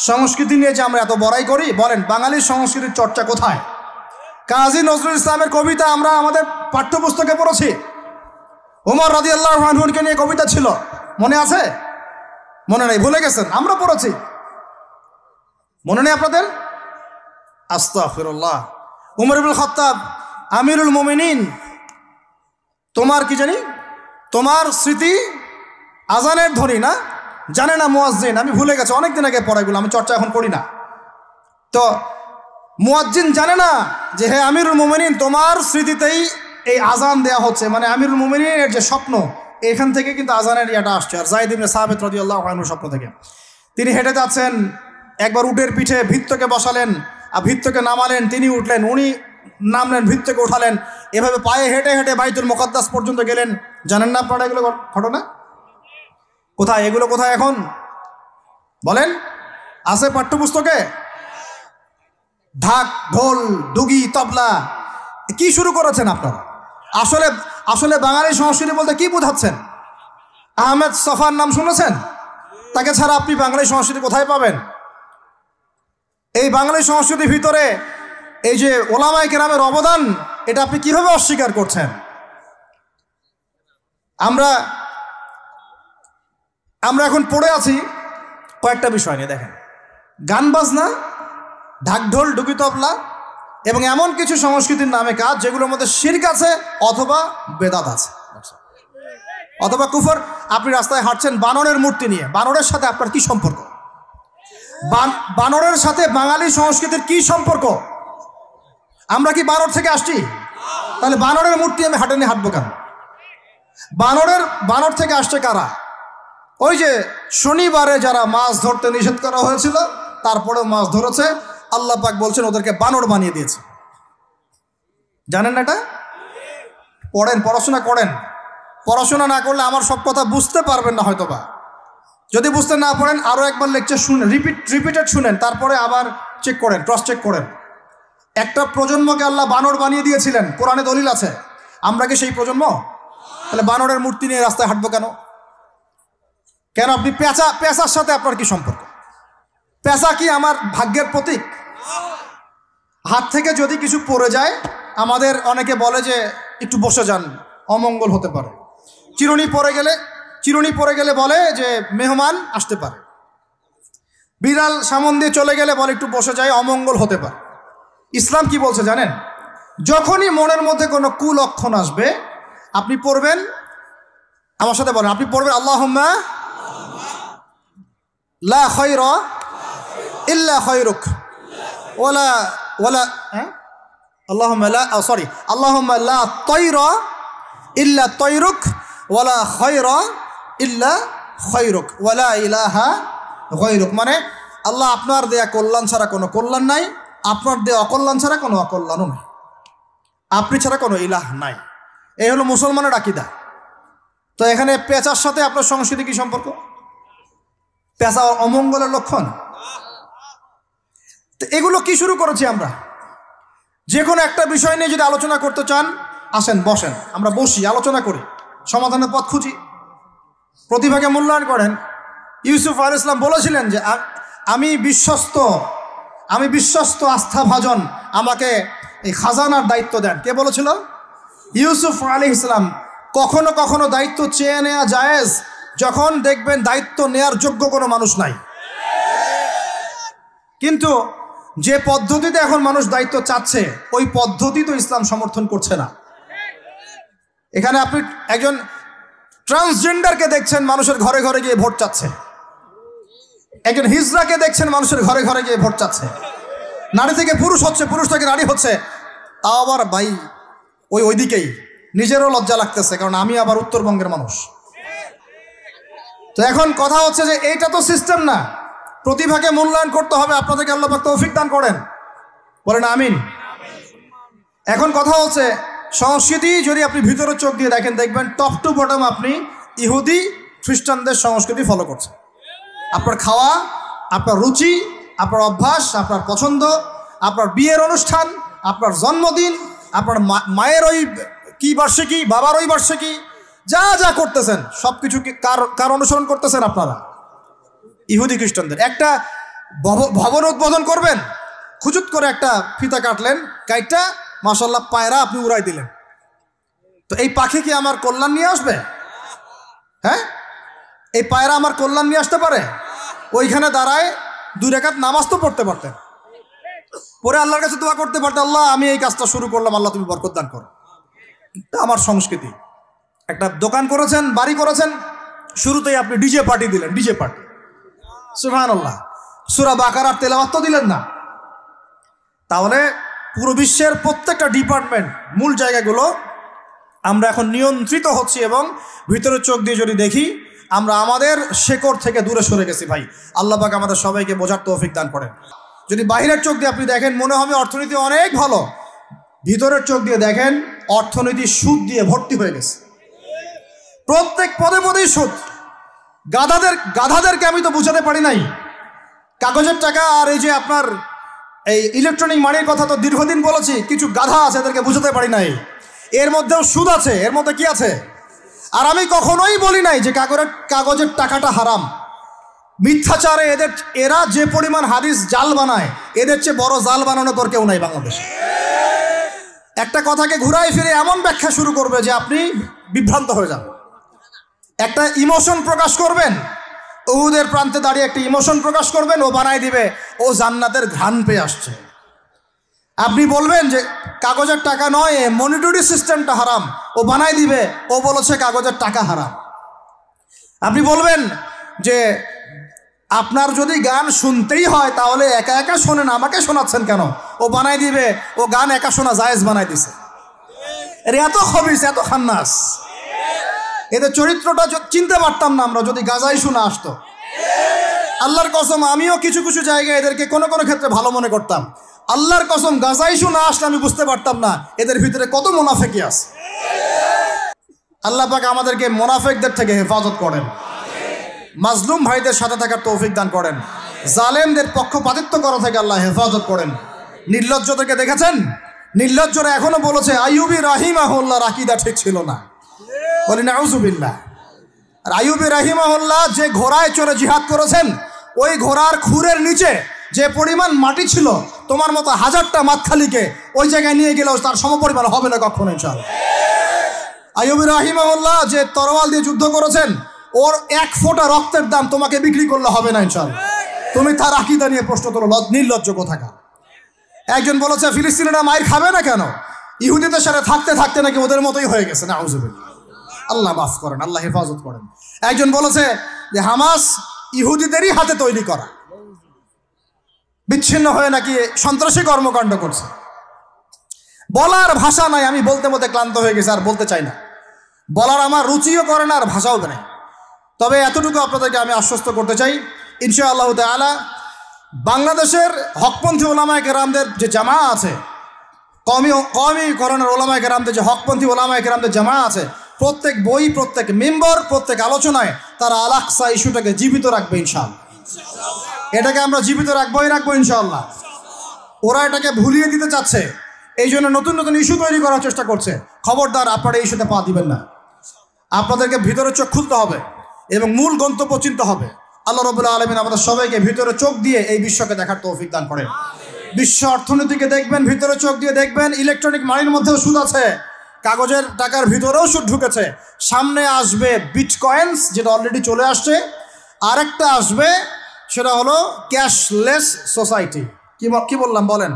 সংস্কৃতি নিয়ে যে আমরা এত বড়াই করি, বলেন বাঙালির সংস্কৃতির চর্চা কোথায়? কাজী নজরুল ইসলামের কবিতা আমরা আমাদের পাঠ্যপুস্তকে পড়েছি। ওমর রাদিয়াল্লাহু আনহুকে নিয়ে কবিতা ছিল, মনে আছে? মনে নেই, ভুলে গেছেন? আমরা পড়েছি, মনে নেই আপনাদের? আস্তাগফিরুল্লাহ। উমর ইবনে খাত্তাব আমিরুল মুমিনিন, তোমার কি জানি, তোমার স্মৃতি আজানের ধ্বনি না, জানে না মুয়াজ্জিন, আমি ভুলে গেছি, অনেকদিন আগে পড়াইগুলো, আমি চর্চা এখন করি না। তো মুয়াজ্জিন জানে না যে হে আমিরুল মুমিনিন, তোমার স্মৃতিতেই এই আজান দেয়া হচ্ছে, মানে আমিরুল মুমিনিনের যে স্বপ্ন, এখান থেকে কিন্তু আজানের ইয়াটা আসছে। আর যায়েদ ইবনে সাবিত রাদিয়াল্লাহু আনহুর স্বপ্ন থেকে তিনি হেঁটে যাচ্ছেন, একবার উটের পিঠে ভৃত্যকে বসালেন আর ভৃত্যকে নামালেন, তিনি উঠলেন, উনি নামলেন, ভৃত্যকে উঠালেন, এভাবে পায়ে হেঁটে হেঁটে বাইতুল মুকাদ্দাস পর্যন্ত গেলেন। জানেন না আপনারা এগুলো ঘটনা? কোথায় এগুলো, কোথায় এখন বলেন? আছে পাঠ্যপুস্তকে? ঢাক, ঢোল, ডুগি, তবলা কি শুরু করেছেন আপনারা? আসলে আসলে বাঙালি সংস্কৃতি বলতে কি বোঝাচ্ছেন? আহমেদ সফার নাম শুনেছেন? তাকে ছাড়া আপনি বাঙালি সংস্কৃতি কোথায় পাবেন? এই বাঙালি সংস্কৃতির ভিতরে এই যে ওলামায়ে কেরামের অবদান, এটা আপনি কিভাবে অস্বীকার করছেন? আমরা এখন পড়ে আছি কয়েকটা বিষয় নিয়ে। দেখেন, গান বাজনা, ঢাকঢোল, ডুগি, তবলা এবং এমন কিছু সংস্কৃতির নামে কাজ যেগুলোর মধ্যে শিরক আছে অথবা বেদাত আছে অথবা কুফর। আপনি রাস্তায় হাঁটছেন বানরের মূর্তি নিয়ে, বানরের সাথে আপনার কি সম্পর্ক? বানরের সাথে বাঙালি সংস্কৃতির কি সম্পর্ক? আমরা কি বানর থেকে আসছি? তাহলে বানরের মূর্তি আমি হাটে নিয়ে হাঁটবো কেন? বানর থেকে আসছে কারা? ওই যে শনিবারে যারা মাছ ধরতে নিষেধ করা হয়েছিল তারপরেও মাছ ধরেছে, আল্লাহ পাক বলছেন ওদেরকে বানর বানিয়ে দিয়েছে। জানেন না এটা? পড়েন, পড়াশোনা করেন। পড়াশোনা না করলে আমার সব কথা বুঝতে পারবেন না হয়তোবা। যদি বুঝতে না পারেন আরও একবার লেকচার শুনেন, রিপিটেড শুনেন, তারপরে আবার চেক করেন, ক্রস চেক করেন। একটা প্রজন্মকে আল্লাহ বানর বানিয়ে দিয়েছিলেন, কোরআনে দলিল আছে। আমরা কি সেই প্রজন্ম? তাহলে বানরের মূর্তি নিয়ে রাস্তায় হাঁটবো কেন? কেন? আপনি পেঁচার সাথে আপনার কি সম্পর্ক? পেঁচা কি আমার ভাগ্যের প্রতীক? হাত থেকে যদি কিছু পড়ে যায়, আমাদের অনেকে বলে যে একটু বসে যান, অমঙ্গল হতে পারে। চিরুনি পড়ে গেলে বলে যে মেহমান আসতে পারে। বিড়াল সামন দিয়ে চলে গেলে বলে একটু বসে যায়, অমঙ্গল হতে পারে। ইসলাম কি বলছে জানেন? যখনই মনের মধ্যে কোনো কুলক্ষণ আসবে আপনি পড়বেন, আমার সাথে বলেন, আপনি পড়বেন আল্লাহুম্মা লা খায়রা ইল্লা খায়রুক ওয়ালা আল্লাহুম্মা লা তায়রা ইল্লা তায়রুক ওয়ালা খায়রা ইল্লা খায়রুক ওয়ালা ইলাহা গায়রুক। মানে আল্লাহ আপনার দেয়া কল্যাণ ছাড়া কোনো কল্যাণ নাই, আপনার দেয়া অকল্যাণ ছাড়া কোনো অকল্যাণও নাই, আপনি ছাড়া কোনো ইলাহ নাই। এই হলো মুসলমানের আকীদা। তো এখানে পেঁচার সাথে আপনার সংস্কৃতি কি সম্পর্ক? পেঁচা অমঙ্গলের লক্ষণ। তো এগুলো কি শুরু করেছি আমরা? যে কোনো একটা বিষয় নিয়ে যদি আলোচনা করতে চান আসেন, বসেন, আমরা বসি, আলোচনা করি, সমাধানের পথ খুঁজি, প্রতিভাকে মূল্যায়ন করেন। ইউসুফ আলাইহিস সালাম বলেছিলেন যে আমি বিশ্বস্ত আস্থাভাজন, আমাকে এই খাজানার দায়িত্ব দেন। কে বলেছিল? ইউসুফ আলাইহিস সালাম। কখনো কখনো দায়িত্ব চেয়ে নেওয়া জায়েজ যখন দেখবেন দায়িত্ব নেয়ার যোগ্য কোনো মানুষ নাই। কিন্তু যে পদ্ধতিতে এখন মানুষ দায়িত্ব চাচ্ছে ওই পদ্ধতি তো ইসলাম সমর্থন করছে না। এখানে আপনি একজন ট্রান্সজেন্ডারকে দেখছেন মানুষের ঘরে ঘরে গিয়ে ভোট চাচ্ছে, একজন হিজড়াকে দেখছেন মানুষের ঘরে ঘরে গিয়ে ভোট চাচ্ছে, নারী থেকে পুরুষ হচ্ছে, পুরুষ থেকে নারী হচ্ছে, তাও আবার ভাই ওইদিকেই। নিজেরও লজ্জা লাগতেছে, কারণ আমি আবার উত্তরবঙ্গের মানুষ। তো এখন কথা হচ্ছে যে এইটা তো সিস্টেম না, প্রতিভাকে মূল্যায়ন করতে হবে। আপনাদেরকে আল্লাহ পাক তৌফিক দান করেন, বলেন আমিন। এখন কথা হচ্ছে সংস্কৃতি যদি আপনি ভিতরে চোখ দিয়ে দেখেন, দেখবেন টপ টু বটম আপনি ইহুদি খ্রিস্টানদের সংস্কৃতি ফলো করছেন। আপনার খাওয়া, আপনার রুচি, আপনার অভ্যাস, আপনার পছন্দ, আপনার বিয়ের অনুষ্ঠান, আপনার জন্মদিন, আপনার মায়ের ওই কি বার্ষিকী, বাবার ওই বার্ষিকী, যা যা করতেছেন সব কিছু কার অনুসরণ করতেছেন আপনারা? ইহুদি খ্রিস্টানদের। একটা ভবন উদ্বোধন করবেন, খুচুত করে একটা ফিতা কাটলেন, কাইটটা মাশাআল্লাহ পায়রা আপনি উড়াই দিলেন। তো এই পাখি কি আমার কল্যাণ নিয়ে আসবে? হ্যাঁ, এই পায়রা আমার কল্যাণ নিয়ে আসতে পারে? ওইখানে দাঁড়ায় 2 রাকাত নামাজ তো পড়তে পারতেন, পরে আল্লাহর কাছে দোয়া করতে পারতেন, আল্লাহ আমি এই কাজটা শুরু করলাম, আল্লাহ তুমি বরকত দান করো। আমার সংস্কৃতি। একটা দোকান করেছেন, বাড়ি করেছেন, শুরুতেই আপনি ডিজে পার্টি দিলেন, ডিজে পার্টি, সুবহানাল্লাহ, সূরা বাকারার তেলাওয়াত তো দিলেন না। তাহলে পুরো বিশ্বের প্রত্যেকটা ডিপার্টমেন্ট, মূল জায়গাগুলো আমরা এখন নিয়ন্ত্রিত হচ্ছি, এবং ভিতরে চোখ দিয়ে যদি দেখি আমরা আমাদের শেকড় থেকে দূরে সরে গেছি। ভাই আল্লাহ পাক আমাদের সবাইকে বোঝার তৌফিক দান করেন। যদি বাহিরের চোখ দিয়ে আপনি দেখেন মনে হবে অর্থনীতি অনেক ভালো, ভিতরের চোখ দিয়ে দেখেন অর্থনীতি সুদ দিয়ে ভর্তি হয়ে গেছে, প্রত্যেক পদে পদেই সুদ। গাধাদেরকে আমি তো বুঝাতে পারি নাই, কাগজের টাকা আর এই যে আপনার এই ইলেকট্রনিক মানির কথা তো দীর্ঘদিন বলেছি, কিছু গাধা আছে এদেরকে বুঝাতে পারি নাই, এর মধ্যেও সুদ আছে, এর মধ্যে কি আছে। আর আমি কখনোই বলি নাই যে কাগজের টাকাটা হারাম। মিথ্যাচারে এরা যে পরিমাণ হাদিস জাল বানায়, এদের চেয়ে বড় জাল বানানো তোর কেউ নাই বাংলাদেশে। একটা কথাকে ঘুরাই ফিরে এমন ব্যাখ্যা শুরু করবে যে আপনি বিভ্রান্ত হয়ে যাবেন। একটা ইমোশন প্রকাশ করবেন, উহুদের প্রান্তে দাঁড়িয়ে একটা ইমোশন প্রকাশ করবেন, ও বানাই দিবে ও জান্নাতের ঘ্রাণ পেয়ে আসছে। আপনি বলবেন যে কাগজের টাকা নয়, মনিটরি সিস্টেমটা হারাম, ও বানাই দিবে ও বলেছে কাগজের টাকা হারাম। আপনি বলবেন যে আপনার যদি গান শুনতেই হয় তাহলে একা একা শোনেন, আমাকে শোনাচ্ছেন কেন? ও বানাই দিবে, ও গান একা শোনা জায়েজ বানাই দিছে। এর এত খবিস, এত খান্নাস, এদের চরিত্রটা চিনতে পারতাম না আমরা যদি গাজাই শোনা আসতো। আল্লাহর কসম, আমিও কিছু কিছু জায়গায় এদেরকে কোনো কোনো ক্ষেত্রে ভালো মনে করতাম। আল্লাহর কসম, গাজাই শোনা আসলে আমি বুঝতে পারতাম না এদের ভিতরে কত মুনাফিকি আছে। আল্লাহ পাক আমাদেরকে মুনাফিকদের থেকে হেফাজত করেন, মাজলুম ভাইদের সাথে থাকার তৌফিক দান করেন, জালেমদের পক্ষপাতিত্ব করা থেকে আল্লাহ হেফাজত করেন। নির্লজ্জদেরকে দেখেছেন? নির্লজ্জরা এখনো বলেছে আইয়ুবী রাহিমাহুল্লাহর আকীদা ঠিক ছিল না। বলি নাউযুবিল্লাহ। আর আইয়ুবী রাহিমাহুল্লাহ যে ঘোড়ায় চড়ে জিহাদ করেছেন, ওই ঘোড়ার খুরের নিচে যে পরিমাণ মাটি ছিল, তোমার মতো হাজারটা মাতখালিকে ওই জায়গায় নিয়ে গেলেও তার সমপরিমাণ হবে না কখনো ইনশাআল্লাহ। আইয়ুবী রাহিমাহুল্লাহ যে তরোয়াল দিয়ে যুদ্ধ করেছেন, ওর এক ফোঁটা রক্তের দাম তোমাকে বিক্রি করলে হবে না ইনশাআল্লাহ। তুমি তার আকীদা নিয়ে প্রশ্ন তোলো, নির্লজ্জ কোথাকার। একজন বলেছে ফিলিস্তিনিরা মায়ের খাবে না কেন? ইহুদিদের সাথে থাকতে থাকতে নাকি ওদের মতোই হয়ে গেছে। নাউযুবিল্লাহ। আল্লাহ মাফ করেন, আল্লাহ হেফাজত করেন। একজন বলেছে যে হামাস ইহুদিদেরই হাতে তৈরি করা, বিচ্ছিন্ন হয়ে নাকি সন্ত্রাসী কর্মকাণ্ড করছে। বলার ভাষা নাই, আমি বলতে বলতে ক্লান্ত হয়ে গেছি, আর বলতে চাই না। বলার আমার রুচিও করে না, আর ভাষাও নেই। তবে এতটুকু আপনাদেরকে আমি আশ্বস্ত করতে চাই, ইনশাআল্লাহ তাআলা বাংলাদেশের হকপন্থী ওলামায়ে কেরামদের যে জামা আছে, কওমীকরণের ওলামায়ে কেরামদের যে হকপন্থী ওলামায়ে কেরামদের জামা আছে, প্রত্যেক বই, প্রত্যেক মেম্বার, প্রত্যেক আলোচনায় তারা আল আকসা ইস্যুটাকে জীবিত রাখবে ইনশাআল্লাহ। এটাকে আমরা জীবিত রাখবো ইনশাআল্লাহ। ওরা এটাকে ভুলিয়ে দিতে চাচ্ছে, এই জন্য নতুন নতুন ইস্যু তৈরি করার চেষ্টা করছে। খবরদার, আপনারা এই ইস্যুতে পা দিবেন না। আপনাদেরকে ভিতরে চোখ খুলতে হবে এবং মূল গন্তব্য চিনতে হবে। আল্লাহ রাব্বুল আলামিন আমাদের সবাইকে ভিতরে চোখ দিয়ে এই বিশ্বকে দেখার তৌফিক দান করেন। বিশ্ব অর্থনীতিকে দেখবেন, ভিতরে চোখ দিয়ে দেখবেন। ইলেকট্রনিক মানির মধ্যেও সুদ আছে, কাগজের টাকার ভিতরেও সুদ ঢুকেছে। সামনে আসবে বিটকয়েন্স, যেটা অলরেডি চলে আসছে। আরেকটা আসবে, সেটা হলো ক্যাশলেস সোসাইটি। কি বললাম বলেন?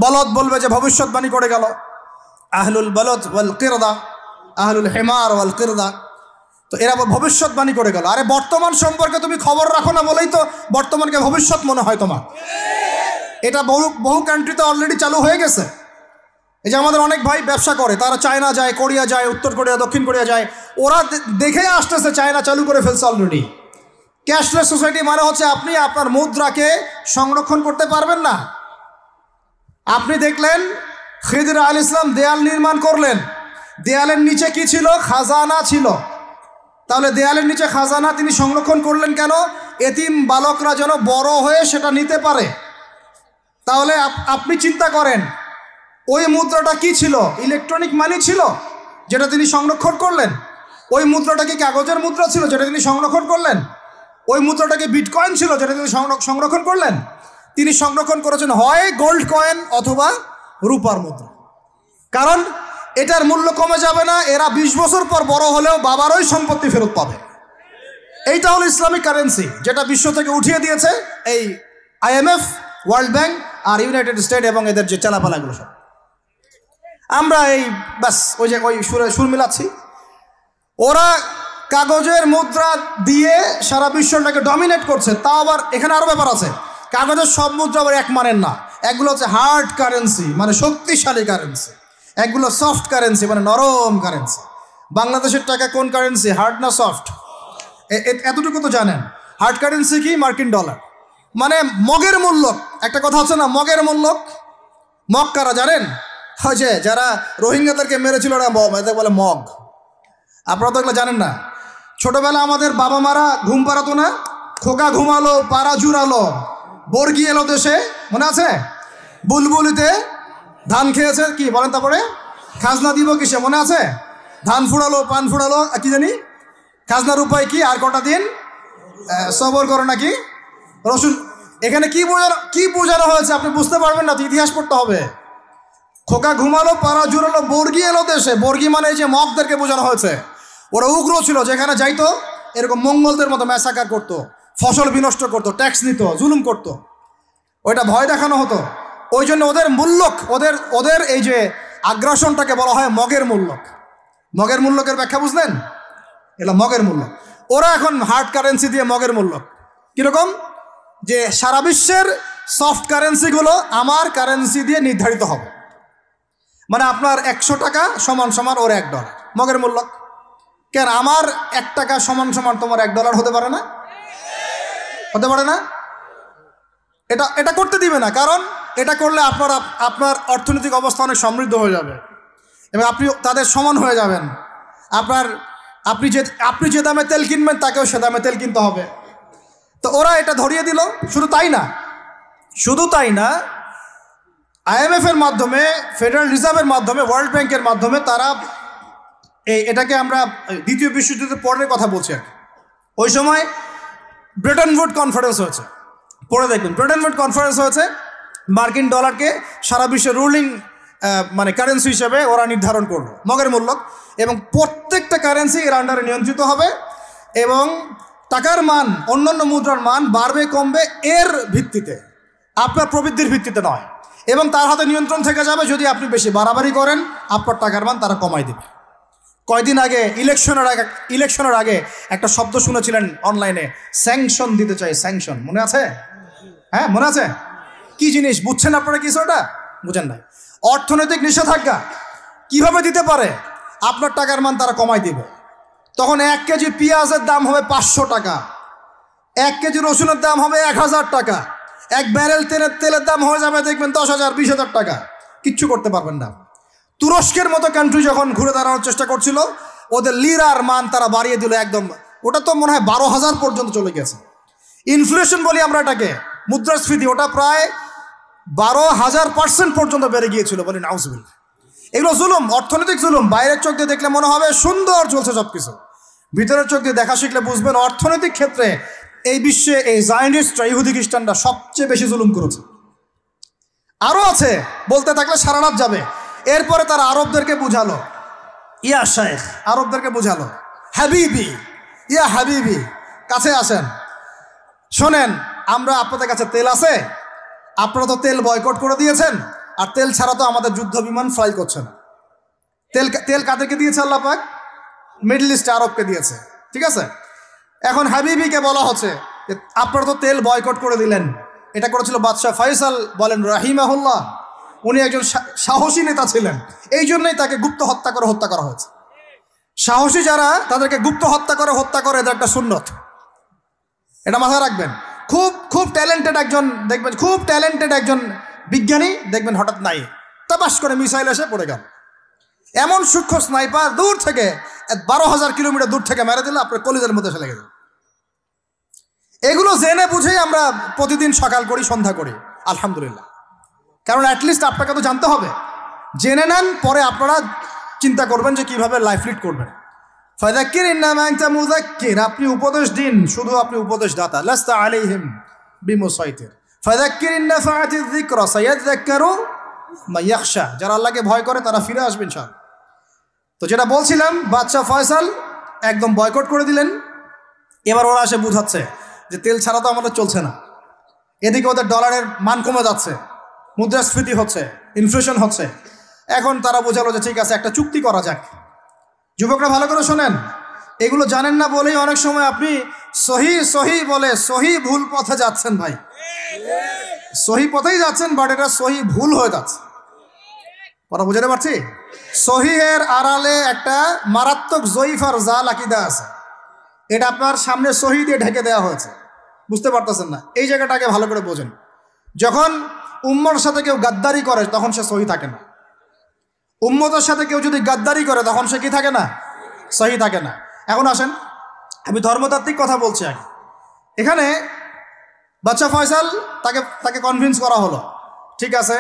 বলদ বলবে যে ভবিষ্যৎবাণী করে গেল, আহলুল বলদ ওয়াল কিরদা, আহলুল হিমার ওয়াল কিরদা। তো এরা ভবিষ্যৎবাণী করে গেল। আরে বর্তমান সম্পর্কে তুমি খবর রাখো না বলেই তো বর্তমানকে ভবিষ্যৎ মনে হয় তোমার। এটা বহু কান্ট্রিতে অলরেডি চালু হয়ে গেছে। এই যে আমাদের অনেক ভাই ব্যবসা করে, তারা চায়না যায়, কোরিয়া যায়, উত্তর কোরিয়া, দক্ষিণ কোরিয়া যায়। ওরা দেখে আসতেছে চায়না চালু করে ফেলছে অলরেডি। ক্যাশলেস সোসাইটি মানে হচ্ছে আপনি আপনার মুদ্রাকে সংরক্ষণ করতে পারবেন না। আপনি দেখলেন খিদির আলাইহিস সালাম দেয়াল নির্মাণ করলেন, দেয়ালের নিচে কি ছিল? খাজানা ছিল। তাহলে দেয়ালের নিচে খাজানা তিনি সংরক্ষণ করলেন কেন? এতিম বালকরা যেন বড় হয়ে সেটা নিতে পারে। তাহলে আপনি চিন্তা করেন, ওই মুদ্রাটা কি ছিল? ইলেকট্রনিক মানি ছিল, যেটা তিনি সংরক্ষণ করলেন। ওই মুদ্রাটা কি কাগজের মুদ্রা ছিল, যেটা তিনি সংরক্ষণ করলেন? ওই মুদ্রাটা কি বিটকয়েন ছিল, যেটা তিনি সংরক্ষণ করলেন? তিনি সংরক্ষণ করেছেন হয় গোল্ড কয়েন অথবা রূপার মুদ্রা। কারণ এটার মূল্য কমে যাবে না। এরা 20 বছর পর বড় হলেও বাবারই সম্পত্তি ফেরত পাবে। এইটা হলো ইসলামিক কারেন্সি, যেটা বিশ্ব থেকে উঠিয়ে দিয়েছে এই IMF, ওয়ার্ল্ড ব্যাংক আর ইউনাইটেড স্টেট এবং এদের যে চালাপালাগুলো সব। আমরা এই ব্যাস ওই সুর মিলাচ্ছি। ওরা কাগজের মুদ্রা দিয়ে সারা বিশ্বটাকে ডমিনেট করছে। তাও আবার এখানে আরও ব্যাপার আছে, কাগজের সব মুদ্রা আবার এক মানের না। একগুলো হচ্ছে হার্ড কারেন্সি, মানে শক্তিশালী কারেন্সি। একগুলো সফট কারেন্সি, মানে নরম কারেন্সি। বাংলাদেশের টাকা কোন কারেন্সি, হার্ড না সফট? এতটুকু তো জানেন। হার্ড কারেন্সি কি? মার্কিন ডলার, মানে মগের মূল্য। একটা কথা আছে না, মগের মূল্য। মগ কারা জানেন? ওই যে যারা রোহিঙ্গাদেরকে মেরেছিল না, এদের বলে মগ। আপনারা তো এগুলো জানেন না। ছোটবেলা আমাদের বাবা মারা ঘুম পাড়াতো না, খোকা ঘুমালো, পাড়া জুড়ালো, বর্গি এলো দেশে, মনে আছে? বুলবুলিতে ধান খেয়েছে, কি বলেন? তারপরে খাজনা দিব কিসে, মনে আছে? ধান ফুড়ালো, পান ফুড়ালো, কি জানি খাজনার উপায় কি? আর কটা দিন সবর করো নাকি রসুন। এখানে কি বোঝানো হয়েছে আপনি বুঝতে পারবেন না, তো ইতিহাস পড়তে হবে। খোকা ঘুমালো, পাড়া জুড়ালো, বর্গি এলো দেশে। বর্গি মানে এই যে মগদেরকে বোঝানো হয়েছে। ওরা উগ্র ছিল, যেখানে যাইতো এরকম মঙ্গলদের মতো ম্যাসাকার করতো, ফসল বিনষ্ট করতো, ট্যাক্স নিত, জুলুম করতো। ওইটা ভয় দেখানো হতো। ওই জন্য ওদের মূল্যক, ওদের এই যে আগ্রাসনটাকে বলা হয় মগের মূল্যক। মগের মূল্যকের ব্যাখ্যা বুঝলেন? এটা মগের মূল্য। ওরা এখন হার্ড কারেন্সি দিয়ে মগের মূল্য কীরকম, যে সারা বিশ্বের সফট কারেন্সিগুলো আমার কারেন্সি দিয়ে নির্ধারিত হবে, মানে আপনার 100 টাকা সমান সমান ওর $1 মগের মূল্য। কেন আমার 1 টাকা সমান সমান তোমার $1 হতে পারে না? হতে পারে না? এটা করতে দিবে না, কারণ এটা করলে আপনার অর্থনৈতিক অবস্থা অনেক সমৃদ্ধ হয়ে যাবে এবং আপনি তাদের সমান হয়ে যাবেন। আপনি যে দামে তেল কিনবেন তাকেও সে দামে তেল কিনতে হবে। তো ওরা এটা ধরিয়ে দিল। শুধু তাই না, IMF এর মাধ্যমে, ফেডারেল রিজার্ভের মাধ্যমে, ওয়ার্ল্ড ব্যাংকের মাধ্যমে তারা এটাকে আমরা দ্বিতীয় বিশ্বযুদ্ধের পরের কথা বলছি। ওই সময় ব্রেটন উড কনফারেন্স হয়েছে, পড়ে দেখবেন। ব্রেটন উড কনফারেন্স হয়েছে, মার্কিন ডলারকে সারা বিশ্বের রুলিং মানে কারেন্সি হিসেবে ওরা নির্ধারণ করলো মগের মূল্য, এবং প্রত্যেকটা কারেন্সি এর আন্ডারে নিয়ন্ত্রিত হবে এবং টাকার মান, অন্যান্য মুদ্রার মান বাড়বে কমবে এর ভিত্তিতে, আপনার প্রবৃদ্ধির ভিত্তিতে নয়। এবং তার হাতে নিয়ন্ত্রণ থেকে যাবে, যদি আপনি বেশি বাড়াবাড়ি করেন আপনার টাকার মান তারা কমাই দেবে। কয়দিন আগে ইলেকশনের আগে একটা শব্দ শুনেছিলেন অনলাইনে, স্যাংশন দিতে চাই, স্যাংশন, মনে আছে? হ্যাঁ, মনে আছে? কি জিনিস বুঝছেন আপনারা? কিছু ওটা বুঝেন নাই। অর্থনৈতিক নিষেধাজ্ঞা কিভাবে দিতে পারে? আপনার টাকার মান তারা কমাই দিবে। তখন 1 কেজি পেঁয়াজের দাম হবে 500 টাকা, 1 কেজি রসুনের দাম হবে 1000 টাকা, 1 ব্যারেল তেলের দাম হয়ে যাবে দেখবেন 10,000 20,000 টাকা। কিচ্ছু করতে পারবেন না। তুরস্কের মতো কান্ট্রি যখন ঘুরে দাঁড়ানোর চেষ্টা করছিল, ওদের লিরার মান তারা বাড়িয়ে দিল একদম, ওটা তো মনে হয় 12,000 পর্যন্ত চলে গেছে। ইনফ্লেশন বলি আমরা এটাকে, মুদ্রাস্ফীতি, ওটা প্রায় 12,000% পর্যন্ত বেড়ে গিয়েছিল, বলি নাউজুবিল্লাহ। এগুলো জুলুম, অর্থনৈতিক জুলুম। বাইরের চোখ দিয়ে দেখলে মনে হবে সুন্দর চলছে সব কিছু, ভিতরের চোখ দিয়ে দেখা শিখলে বুঝবেন অর্থনৈতিক ক্ষেত্রে এই বিশ্বে এই জায়নিস্টরা, ইহুদি খ্রিস্টানরা সবচেয়ে বেশি জুলুম করেছে। আরও আছে, বলতে থাকলে সারা রাত যাবে। এরপরে তারা আরবদেরকে বুঝালো, ইয়া শাইখ, আরবদেরকে বুঝালো, হাবিবি, ইয়া হাবিবি, কাছে আসেন, শোনেন, আমরা আপনাদের কাছে তেল আছে, আপনারা তো তেল বয়কট করে দিয়েছেন, আর তেল ছাড়া তো আমাদের যুদ্ধ বিমান ফ্লাই করছে না। তেল কাদেরকে দিয়েছে আল্লাহ পাক? মিডল ইস্টে আরবকে দিয়েছে, ঠিক আছে? এখন হাবিবিকে বলা হচ্ছে যে আপনারা তো তেল বয়কট করে দিলেন। এটা করেছিল বাদশাহ ফয়সাল, বলেন রাহিমাহুল্লাহ। উনি একজন সাহসী নেতা ছিলেন, এই জন্যই তাকে গুপ্ত হত্যা করা হয়েছে। সাহসী যারা, তাদেরকে গুপ্ত হত্যা করে এদের একটা সুন্নত, এটা মাথায় রাখবেন। খুব ট্যালেন্টেড একজন দেখবেন, খুব ট্যালেন্টেড একজন বিজ্ঞানী দেখবেন, হঠাৎ নাই তাবাস করে মিসাইল এসে পড়ে গেল। এমন সূক্ষ্ম স্নাইপার দূর থেকে 12,000 কিলোমিটার দূর থেকে মেরে দিলে আপনার কলিজের মধ্যে এসে লেগে যাবে। এগুলো জেনে বুঝেই আমরা প্রতিদিন সকাল করি, সন্ধ্যা করি, আলহামদুলিল্লাহ। কারণ অ্যাটলিস্ট আপনাকে তো জানতে হবে। জেনে নেন, পরে আপনারা চিন্তা করবেন যে কিভাবে লাইফ লিড করবেন। ফাযাক্কির ইন্নামা আনতা মুযাক্কির, আপনি উপদেশ দিন, শুধু আপনি উপদেশ দাতা। লাস্তা আলাইহিম বিমুসাইতির। ফাযাক্কির ইন নাফাআতিয যিকরা সায়াযাক্কারু মা ইয়াখশা, যারা আল্লাহকে ভয় করে তারা ফিরে আসবে ইনশাআল্লাহ। তো যেটা বলছিলাম, বাদশাহ ফয়সাল একদম বয়কট করে দিলেন। এবার ওরা এসে বুঝাচ্ছে যে তেল ছাড়া তো আমাদের চলছে না। এদিকে ওদের ডলারের মান কমে যাচ্ছে, মুদ্রাস্ফীতি হচ্ছে, ইনফ্লেশন হচ্ছে। এখন তারা বোঝালো যে ঠিক আছে, একটা চুক্তি করা যাক। যুবকরা ভালো করে শোনেন, এগুলো জানেন না বলেই অনেক সময় আপনি সহি বলে সহি ভুল পথে যাচ্ছেন। ভাই, সহি পথেই যাচ্ছেন, বাট এটা সহি ভুল হয়ে যাচ্ছে। কথা বুঝাতে পারছি? সহিহের আড়ালে একটা মারাত্মক জয়ীফ আর জাল আকীদা আছে, এটা আপনার সামনে সহি দিয়ে ঢেকে দেওয়া হয়েছে, বুঝতে পারতেছেন না। এই জায়গাটাকে ভালো করে বোঝেন। যখন উম্মর সাথে কেউ গাদ্দারি করে তখন সে সহি থাকে না। উম্মতের সাথে কেউ যদি গাদ্দারি করে তখন সে কি থাকে না? সহি থাকে না। এখন আসেন, আমি ধর্মতাত্ত্বিক কথা বলছি আগে। এখানে বাদশা ফয়সাল তাকে কনভিন্স করা হলো, ঠিক আছে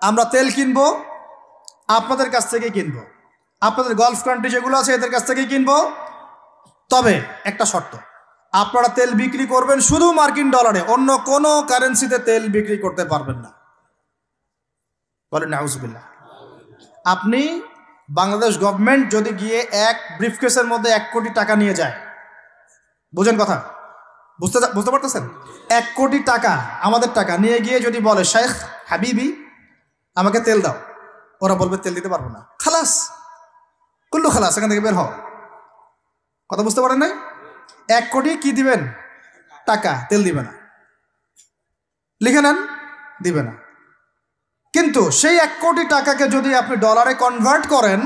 আমরা তেল কিনবো, আপনাদের কাছ থেকেই কিনবো, আপনাদের গালফ কান্ট্রি যেগুলো আছে এদের কাছ থেকেই কিনবো। তবে একটা শর্ত, আপনারা তেল বিক্রি করবেন শুধু মার্কিন ডলারে, অন্য কোনো কারেন্সিতে তেল বিক্রি করতে পারবেন না। বলেন নাউজুবিল্লাহ। আপনি বাংলাদেশ গভর্নমেন্ট যদি গিয়ে এক ব্রিফকেসের মধ্যে 1 কোটি টাকা নিয়ে যায়, বুঝেন কথা, বুঝতে পারতেছেন? 1 কোটি টাকা আমাদের টাকা নিয়ে গিয়ে যদি বলে শেখ হাবিবি আমাকে তেল দাও, ওরা বলবে তেল দিতে পারবো না, খালাস, কুল্লু খালাস, এখান থেকে বের হও। কথা বুঝতে পারেন নাই? 1 কোটি কি দিবেন? টাকা, তেল দিবে না। লিখে নেন, দিবে না। কিন্তু সেই 1 কোটি টাকাকে যদি আপনি ডলারে কনভার্ট করেন,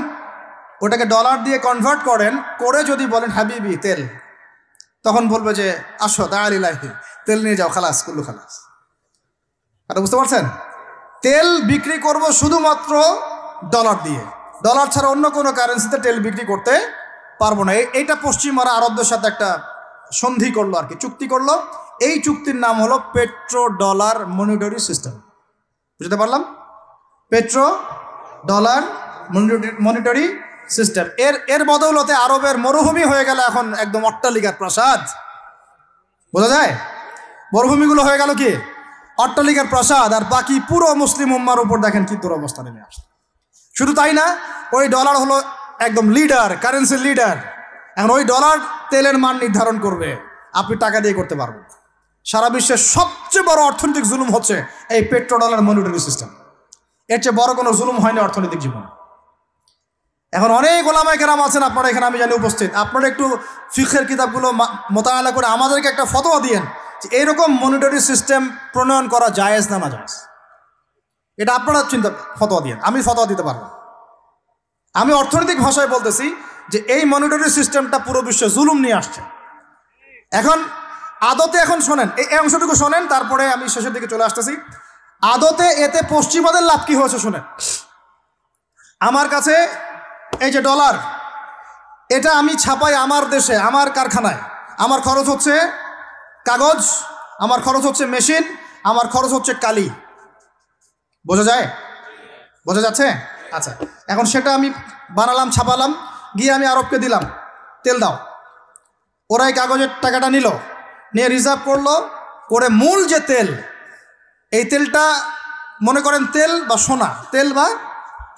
ওটাকে ডলার দিয়ে কনভার্ট করেন, করে যদি বলেন হাবিবি তেল, তখন বলবে যে আসো তাআলিলাহি, তেল নিয়ে যাও, খালাস, কুল্লু খালাস। এটা বুঝতে পারছেন? তেল বিক্রি করব শুধুমাত্র ডলার দিয়ে, ডলার ছাড়া অন্য কোনো কারেন্সিতে তেল বিক্রি করতে পারবো না। এইটা পশ্চিমারা আরবদের সাথে একটা সন্ধি করলো আর কি, চুক্তি করলো। এই চুক্তির নাম হলো পেট্রো ডলার মনিটরি সিস্টেম। বুঝতে পারলাম? Petro dollar monetary system. এর বদৌলতে আরবের মরুভূমি হয়ে গেল এখন একদম অট্টালিকার প্রাসাদ। বোঝা যায়? মরুভূমিগুলো হয়ে গেল কি অট্টালিকার প্রাসাদ, আর বাকি পুরো মুসলিম উম্মার উপর দেখেন কি দুরবস্থা নেমে আসছে। শুধু তাই না, ওই ডলার হলো একদম লিডার, কারেন্সির লিডার। এখন ওই ডলার তেলের মান নির্ধারণ করবে, আপনি টাকা দিয়ে করতে পারবেন। সারা বিশ্বের সবচেয়ে বড় অর্থনৈতিক জুলুম হচ্ছে এই পেট্রো ডলার মনিটরি সিস্টেম। এর চেয়ে বড় কোনো জুলুম হয়নি অর্থনৈতিক জীবনে। এখন অনেক ওলামায়ে কেরাম আছেন আপনারা এখানে, আমি জানি উপস্থিত, আপনারা একটু ফিকহের কিতাবগুলো মোতালা করে আমাদেরকে একটা ফতোয়া দিয়েন যে এইরকম মনিটরি সিস্টেম প্রণয়ন করা জায়েজ না নাজায়েজ। এটা আপনারা ফতোয়া দিয়েন, আমি ফতোয়া দিতে পারবো। আমি অর্থনৈতিক ভাষায় বলতেছি যে এই মনিটরি সিস্টেমটা পুরো বিশ্বে জুলুম নিয়ে আসছে। এখন আদতে, এখন শোনেন এই অংশটুকু শোনেন, তারপরে আমি শেষের দিকে চলে আসতেছি। আদতে এতে পশ্চিমাদের লাভ কি হয়েছে শোনেন। আমার কাছে এই যে ডলার, এটা আমি ছাপাই আমার দেশে, আমার কারখানায়। আমার খরচ হচ্ছে কাগজ, আমার খরচ হচ্ছে মেশিন, আমার খরচ হচ্ছে কালি। বোঝা যায়? বোঝা যাচ্ছে? আচ্ছা, এখন সেটা আমি বানালাম, ছাপালাম, গিয়ে আমি আরবকে দিলাম, তেল দাও। ওরা এই কাগজের টাকাটা নিল, নিয়ে রিজার্ভ করলো, করে মূল যে তেল, এই তেলটা মনে করেন তেল বা সোনা, তেল বা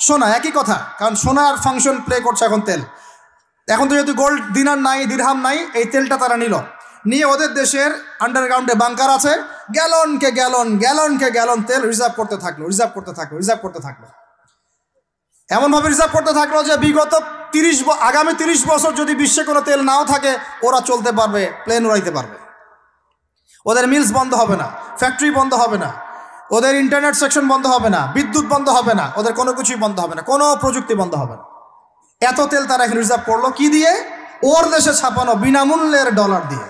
সোনা একই কথা, কারণ সোনার ফাংশন প্লে করছে এখন তেল। এখন তো যেহেতু গোল্ড দিনার নাই, দিরহাম নাই, এই তেলটা তারা নিয়ে ওদের দেশের আন্ডারগ্রাউন্ডে বাংকার আছে, গ্যালনকে গ্যালন তেল রিজার্ভ করতে থাকলো। এমনভাবে রিজার্ভ করতে থাকলো যে বিগত আগামী 30 বছর যদি বিশ্বে কোনো তেল নাও থাকে, ওরা চলতে পারবে, প্লেন উড়াইতে পারবে। ওদের মিলস বন্ধ হবে না, ফ্যাক্টরি বন্ধ হবে না, ওদের ইন্টারনেট সেকশন বন্ধ হবে না, বিদ্যুৎ বন্ধ হবে না, ওদের কোনো কিছুই বন্ধ হবে না, কোনো প্রযুক্তি বন্ধ হবে না। এত তেল তারা এখন রিজার্ভ করলো কি দিয়ে? ওর দেশে ছাপানো বিনামূল্যের ডলার দিয়ে।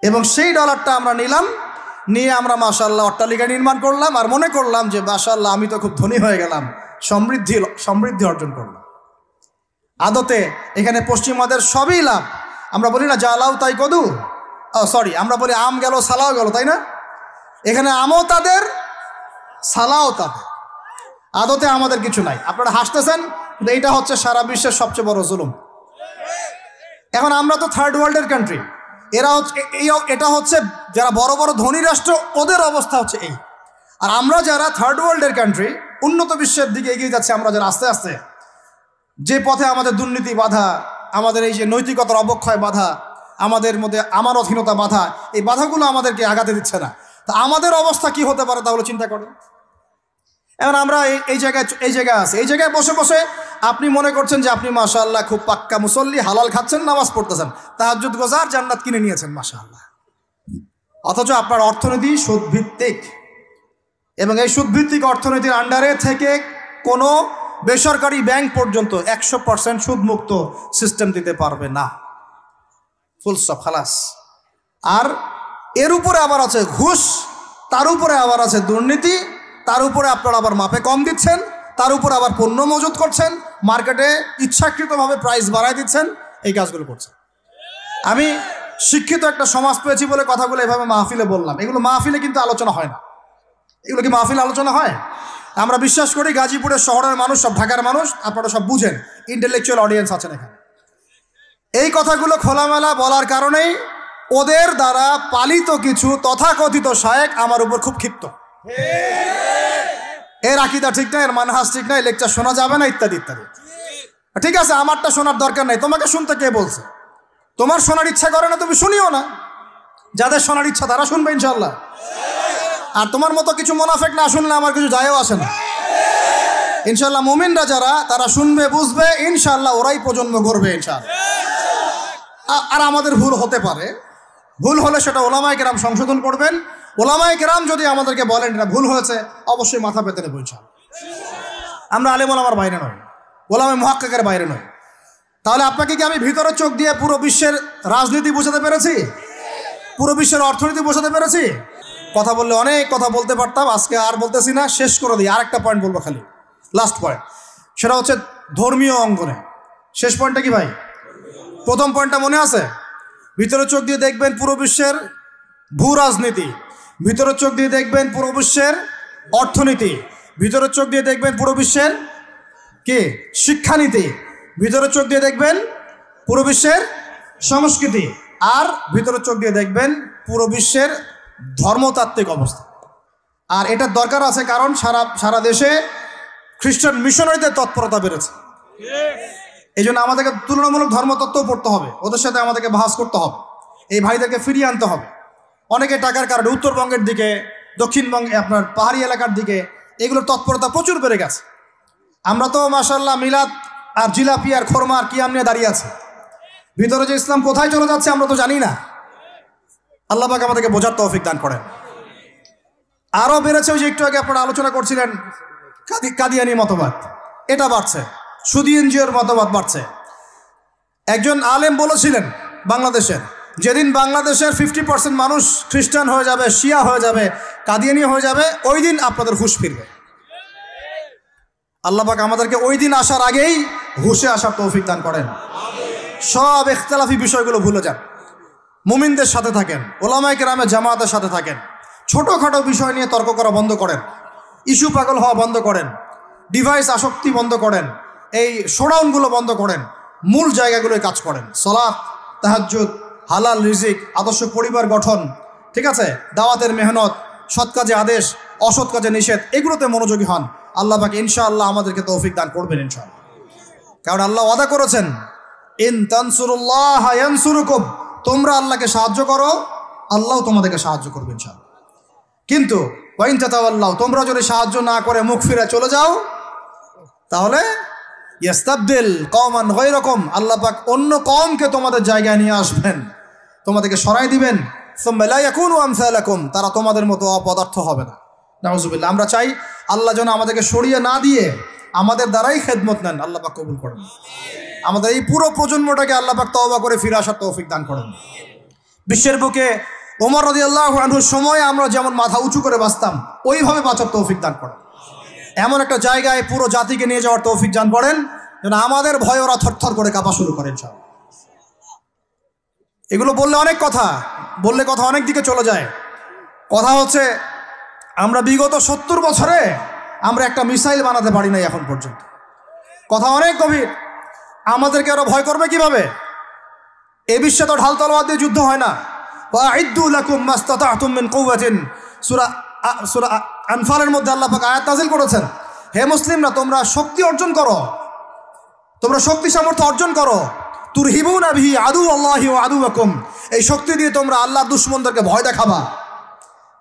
এবং সেই ডলারটা আমরা নিলাম, নিয়ে আমরা মাশাআল্লাহ অট্টালিকা নির্মাণ করলাম, আর মনে করলাম যে মাশাআল্লাহ আমি তো খুব ধনী হয়ে গেলাম, সমৃদ্ধি অর্জন করলাম। আদতে এখানে পশ্চিমাদের সবই লাভ। আমরা বলি না জালাও তাই কদু, আমরা বলি আম গেল সালাও গেল, তাই না? এখানে আমও তাদের, সালাও তাদের। আদতে আমাদের কিছু নাই। আপনারা হাসতেছেন, কিন্তু এইটা হচ্ছে সারা বিশ্বের সবচেয়ে বড় জুলুম। এখন আমরা তো থার্ড ওয়ার্ল্ডের কান্ট্রি, এটা হচ্ছে যারা বড় বড় ধনী রাষ্ট্র, ওদের অবস্থা হচ্ছে এই। আর আমরা যারা থার্ড ওয়ার্ল্ডের কান্ট্রি, উন্নত বিশ্বের দিকে এগিয়ে যাচ্ছে, আমরা যারা আস্তে আস্তে, যে পথে আমাদের দুর্নীতি বাধা, আমাদের এই যে নৈতিকতার অবক্ষয় বাধা, আমাদের মধ্যে আমানতহীনতা বাধা, এই বাধাগুলো আমাদেরকে আগাতে দিচ্ছে না। তা আমাদের অবস্থা কি হতে পারে তাহলে চিন্তা করেন। এখন আমরা এই জায়গায় আছি, এই জায়গায় বসে বসে আপনি মনে করছেন যে আপনি মাশাআল্লাহ খুব পাক্কা মুসল্লি, হালাল খাচ্ছেন, নামাজ পড়তেছেন, তাহাজ্জুদ গোজার, জান্নাত কিনে নিয়েছেন মাশাআল্লাহ। অথচ আপনার অর্থনীতি সুদভিত্তিক, এবং এই সুদভিত্তিক অর্থনীতির আন্ডারে থেকে কোনো বেসরকারি ব্যাংক পর্যন্ত 100% সুদমুক্ত সিস্টেম দিতে পারবে না। ফুল স্টপ, খালাস। আর এর উপরে আবার আছে ঘুষ, তার উপরে আবার আছে দুর্নীতি, তার উপরে আপনারা আবার মাপে কম দিচ্ছেন, তার উপরে আবার পণ্য মজুত করছেন, মার্কেটে ইচ্ছাকৃতভাবে প্রাইস বাড়ায় দিচ্ছেন, এই কাজগুলো করছেন। আমি শিক্ষিত একটা সমাজ পেয়েছি বলে কথাগুলো এভাবে মাহফিলে বললাম। এগুলো মাহফিলে কিন্তু আলোচনা হয় না। এগুলো কি মাহফিলে আলোচনা হয়? আমরা বিশ্বাস করি গাজীপুরের শহরের মানুষ, সব ঢাকার মানুষ, আপনারা সব বুঝেন, ইন্টেলেকচুয়াল অডিয়েন্স আছেন এখানে। এই কথাগুলো খোলামেলা বলার কারণেই ওদের দ্বারা পালিত কিছু তথাকথিত শায়েখ আমার উপর খুব ক্ষিপ্ত। এর আকীদা ঠিক না, এর মানহাজ ঠিক না, লেকচার শোনা যাবে না, ইত্যাদি ইত্যাদি। ঠিক আছে, আমারটা শোনার দরকার নেই, তোমাকে শুনতে কে বলছে? তোমার শোনার ইচ্ছা করে না, তুমি শুনিও না। যাদের শোনার ইচ্ছা তারা শুনবে ইনশাআল্লাহ। আর তোমার মতো কিছু মুনাফিক না শুনলে আমার কিছু যায়ও আসে না ইনশাআল্লাহ। মুমিনরা যারা, তারা শুনবে, বুঝবে, ইনশাআল্লাহ ওরাই প্রজন্ম করবে ইনশাআল্লাহ। আর আমাদের ভুল হতে পারে, ভুল হলে সেটা ওলামায়ে কেরাম সংশোধন করবেন। ওলামায়ে কেরাম যদি আমাদেরকে বলেন এটা ভুল হয়েছে, অবশ্যই মাথা পেতে নেব ইনশাআল্লাহ। আমরা আলেম ওলামার বাইরে নই, ওলামায়ে মুহাক্কিকের বাইরে নই। তাহলে আপনাকে কি আমি ভিতরের চোখ দিয়ে পুরো বিশ্বের রাজনীতি বোঝাতে পেরেছি? পুরো বিশ্বের অর্থনীতি বোঝাতে পেরেছি? কথা বললে অনেক কথা বলতে পারতাম, আজকে আর বলতেছি না, শেষ করে দিই। আরেকটা পয়েন্ট বলবো, খালি লাস্ট পয়েন্ট, সেটা হচ্ছে ধর্মীয় অঙ্গনে। শেষ পয়েন্টটা কি ভাই? প্রথম পয়েন্টটা মনে আছে? ভিতরের চোখ দিয়ে দেখবেন পুরো বিশ্বের ভূ রাজনীতি, ভিতরের চোখ দিয়ে দেখবেন পুরো বিশ্বের অর্থনীতি, ভিতরের চোখ দিয়ে দেখবেন পুরো বিশ্বের কি শিক্ষানীতি, ভিতরের চোখ দিয়ে দেখবেন পুরো বিশ্বের সংস্কৃতি, আর ভিতরের চোখ দিয়ে দেখবেন পুরো বিশ্বের ধর্মতাত্ত্বিক অবস্থা। আর এটার দরকার আছে, কারণ সারা দেশে খ্রিস্টান মিশনারিদের তৎপরতা বেড়েছে। এই জন্য আমাদেরকে তুলনামূলক ধর্মতত্ত্ব পড়তে হবে, ওদের সাথে আমাদেরকে বাহাস করতে হবে, এই ভাইদেরকে ফিরিয়ে আনতে হবে। অনেকে টাকার কারণে উত্তরবঙ্গের দিকে, দক্ষিণবঙ্গে আপনার পাহাড়ি এলাকার দিকে এগুলোর তৎপরতা প্রচুর বেড়ে গেছে। আমরা তো মাশাআল্লাহ মিলাদ আর জিলাপি আর খোরমা আর কিয়াম নিয়ে দাঁড়িয়ে আছি। ভিতরে যে ইসলাম কোথায় চলে যাচ্ছে আমরা তো জানি না। আল্লাহ পাক আমাদেরকে বোঝার তৌফিক দান করেন। আরও বেড়েছে, ওই যে একটু আগে আপনারা আলোচনা করছিলেন কাদিয়ানি মতবাদ, এটা বাড়ছে। সুদি এনজিওর মতবাদ বাড়ছে। একজন আলেম বলেছিলেন বাংলাদেশের, যেদিন বাংলাদেশের 50% মানুষ খ্রিস্টান হয়ে যাবে, শিয়া হয়ে যাবে, কাদিয়ানি হয়ে যাবে, ওই দিন আপনাদের হুঁশ ফিরবে। আল্লাহ পাক আমাদেরকে ওই দিন আসার আগেই হুঁশে আসার তৌফিক দান করেন। সব ইখতিলাফি বিষয়গুলো ভুলে যান, মুমিনদের সাথে থাকেন, ওলামায়ে কেরামের জামাতের সাথে থাকেন, ছোটোখাটো বিষয় নিয়ে তর্ক করা বন্ধ করেন, ইস্যু পাগল হওয়া বন্ধ করেন, ডিভাইস আসক্তি বন্ধ করেন, এই শোডাউনগুলো বন্ধ করেন, মূল জায়গাগুলোয় কাজ করেন। সালাত, তাহাজ্জুদ, হালাল রিজিক, আদর্শ পরিবার গঠন, ঠিক আছে, দাওয়াতের মেহনত, সৎ কাজে আদেশ, অসৎ কাজে নিষেধ, এগুলোতে মনোযোগী হন। আল্লাহ পাক ইনশাআল্লাহ আমাদেরকে তৌফিক দান করবেন ইনশাআল্লাহ। কারণ আল্লাহ ওয়াদা করেছেন, ইন তানসুরুল্লাহ ইয়ানসুরুকুম, তোমরা আল্লাহকে সাহায্য করো, আল্লাহ তোমাদেরকে সাহায্য করবে ইনশাআল্লাহ। কিন্তু ওয়া ইন তাতাওয়াল্লাহ, তোমরা যদি সাহায্য না করে মুখ ফিরে চলে যাও, তাহলে ইয়াস্তাবদিল কওমান গায়রাকুম, আল্লাহ পাক অন্য কওমকে তোমাদের জায়গায় নিয়ে আসবেন, তোমাদেরকে সরাই দিবেন। সুম্মা লা ইয়াকুনু আমসালাকুম, তারা তোমাদের মতো অপদার্থ হবে না। নাউযুবিল্লাহ। আমরা চাই আল্লাহ যেন আমাদেরকে সরিয়ে না দিয়ে আমাদের দ্বারাই খেদমত নেন। আল্লাহ পাক কবুল করেন। আমাদের এই পুরো প্রজন্মটাকে আল্লাহ পাক তওবা করে ফিরে আসার তৌফিক দান করেন। বিশ্বের বুকে ওমর রাদিয়াল্লাহু আনহুর সময় আমরা যেমন মাথা উঁচু করে বাঁচতাম, ওইভাবে বাঁচার তৌফিক দান করেন। এমন একটা জায়গায় পুরো জাতিকে নিয়ে যাওয়ার তৌফিক দান করেন যেন আমাদের ভয়ে ওরা থরথর করে কাঁপা শুরু করেন। এগুলো বললে অনেক কথা, বললে কথা অনেক দিকে চলে যায়। কথা হচ্ছে আমরা বিগত 70 বছরে আমরা একটা মিসাইল বানাতে পারি নাই এখন পর্যন্ত। কথা অনেক গভীর। আমাদেরকে আরো ভয় করবে কিভাবে? এ বিশ্বে তো ঢাল তলোয়ার দিয়ে যুদ্ধ হয় না। ওয়াইদ্দু লাকুম মাস্তাতাতুম মিন কুওয়াতিন, সূরা আনফালের মধ্যে আল্লাহ পাক আয়াত নাযিল করেছেন, হে মুসলিমরা তোমরা শক্তি অর্জন করো, তোমরা শক্তি সামর্থ্য অর্জন করো। তুরহিবুনা বিহি আদুওয়াল্লাহি ওয়া আদুওয়াকুম, এই শক্তি দিয়ে তোমরা আল্লাহর দুশমনদেরকে ভয় দেখাবা।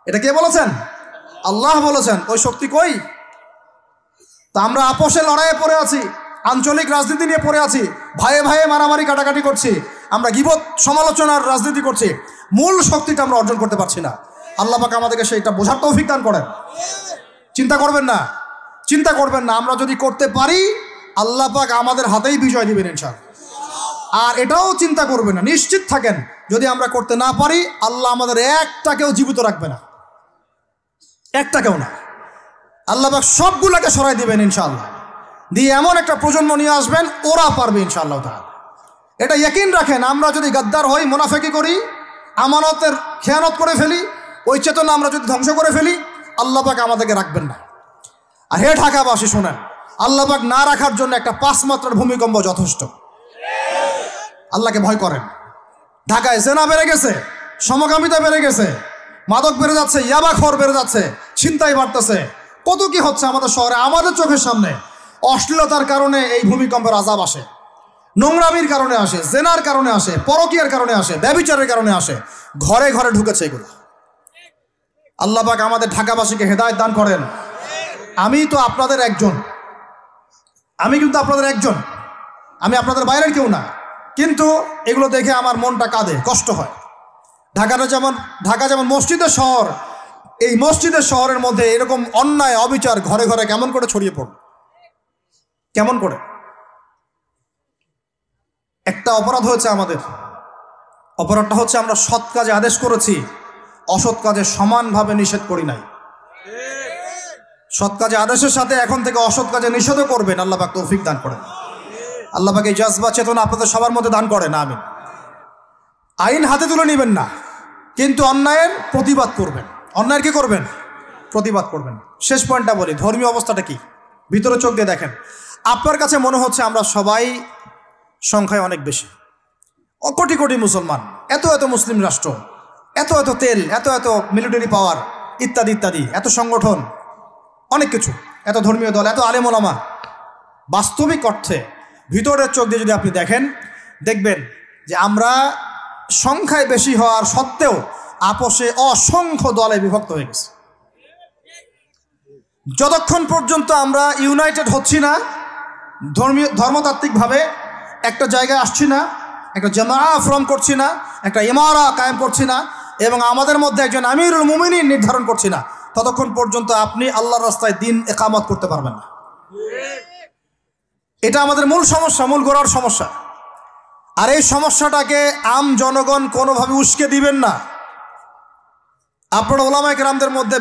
এটা কে বলেছেন? আল্লাহ বলেছেন। ওই শক্তি কই? তা আমরা আপোষে লড়াইয়ে পড়ে আছি, আঞ্চলিক রাজনীতি নিয়ে পড়ে আছি, ভাইয়ে ভাইয়ে মারামারি কাটাকাটি করছি, আমরা গীবত সমালোচনার রাজনীতি করছি, মূল শক্তিটা আমরা অর্জন করতে পারছি না। আল্লাহ পাক আমাদেরকে সেইটা বোঝার তৌফিক দান করেন। চিন্তা করবেন না, চিন্তা করবেন না, আমরা যদি করতে পারি আল্লাহ পাক আমাদের হাতেই বিজয় দিবেন ইনশাআল্লাহ। আর এটাও চিন্তা করবেন না, নিশ্চিত থাকেন যদি আমরা করতে না পারি আল্লাহ আমাদের একটাকেও জীবিত রাখবে না, একটাকেও না। আল্লাহ পাক সবগুলাকে সরাই দিবেন ইনশাআল্লাহ, দিয়ে এমন একটা প্রজন্ম নিয়ে আসবেন ওরা পারবে ইনশাআল্লাহ তাআলা। এটা ইয়াকিন রাখেন। আমরা যদি গাদ্দার হই, মুনাফিকি করি, আমানতের খেয়ানত করে ফেলি, ওই চেতনা আমরা যদি ধ্বংস করে ফেলি, আল্লাহ পাক আমাদেরকে রাখবেন না। আর হে ঢাকাবাসী শোনেন, আল্লাহ পাক না রাখার জন্য একটা 5 মাত্রার ভূমিকম্প যথেষ্ট। আল্লাহকে ভয় করেন। ঢাকায় জেনা বেড়ে গেছে, সমকামিতা বেড়ে গেছে, মাদক বেড়ে যাচ্ছে, ইয়াবাখোর বেড়ে যাচ্ছে, ছিনতাই বাড়তেছে, কত কি হচ্ছে আমাদের শহরে, আমাদের চোখের সামনে। অশ্লীলতার কারণে এই ভূমিকম্পের আযাব আসে, নোংরামির কারণে আসে, জেনার কারণে আসে, পরকীয়ার কারণে আসে, ব্যভিচারের কারণে আসে, ঘরে ঘরে ঢুকেছে এগুলো। আল্লাহ পাক আমাদের ঢাকাবাসীকে হেদায়েত দান করেন। আমি তো আপনাদের একজন, আমি কিন্তু আপনাদের একজন, আমি আপনাদের বাইরের কেউ না। কিন্তু এগুলো দেখে আমার মনটা কাঁদে, কষ্ট হয়। ঢাকা যেমন মসজিদের শহর, এই মসজিদের শহরের মধ্যে এরকম অন্যায় অবিচার ঘরে ঘরে কেমন করে ছড়িয়ে পড়ে? কেমন করে? একটা অপরাধ হয়েছে আমাদের। অপরাধটা হচ্ছে আমরা সৎ কাজে আদেশ করেছি, অসৎ কাজে সমানভাবে নিষেধ করি নাই। সৎ কাজে আদেশের সাথে এখন থেকে অসৎ কাজে নিষেধও করবেন। আল্লাহ পাক তৌফিক দান করেন। আল্লাহ পাক এই জজবা চেতনা আপনাদের সবার মধ্যে দান করেন, আমিন। আইন হাতে তুলে নেবেন না, কিন্তু অন্যায়ের প্রতিবাদ করবেন। অন্যায়ের কি করবেন? প্রতিবাদ করবেন। শেষ পয়েন্টটা বলি, ধর্মীয় অবস্থাটা কি? ভিতরে চোখ দিয়ে দেখেন। আপনার কাছে মনে হচ্ছে আমরা সবাই সংখ্যায় অনেক বেশি, কোটি কোটি মুসলমান, এত এত মুসলিম রাষ্ট্র, এত এত তেল, এত এত মিলিটারি পাওয়ার, ইত্যাদি ইত্যাদি, এত সংগঠন, অনেক কিছু, এত ধর্মীয় দল, এত আলেম ওলামা। বাস্তবিক অর্থে ভিতরের চোখ দিয়ে যদি আপনি দেখেন, দেখবেন যে আমরা সংখ্যায় বেশি হওয়ার সত্ত্বেও আপোষে অসংখ্য দলে বিভক্ত হয়ে গেছে। যতক্ষণ পর্যন্ত আমরা ইউনাইটেড হচ্ছি না, ধর্মতাত্ত্বিকভাবে একটা জায়গায় আসছি না, একটা জামাআ ফর্ম করছি না, একটা ইমারা কায়েম করছি না, এবং আমাদের মধ্যে একজন আমিরুল মুমিনিন নির্ধারণ করছি না, ততক্ষণ পর্যন্ত আপনি আল্লাহর রাস্তায় দিন ইকামত করতে পারবেন না। এটা আমাদের মূল সমস্যা, মূল গোড়ার সমস্যা। আর এই সমস্যাটাকে আম জনগণ কোনোভাবে উস্কে দিবেন না। আপনারা ওলামায়ে কেরামদের মধ্যে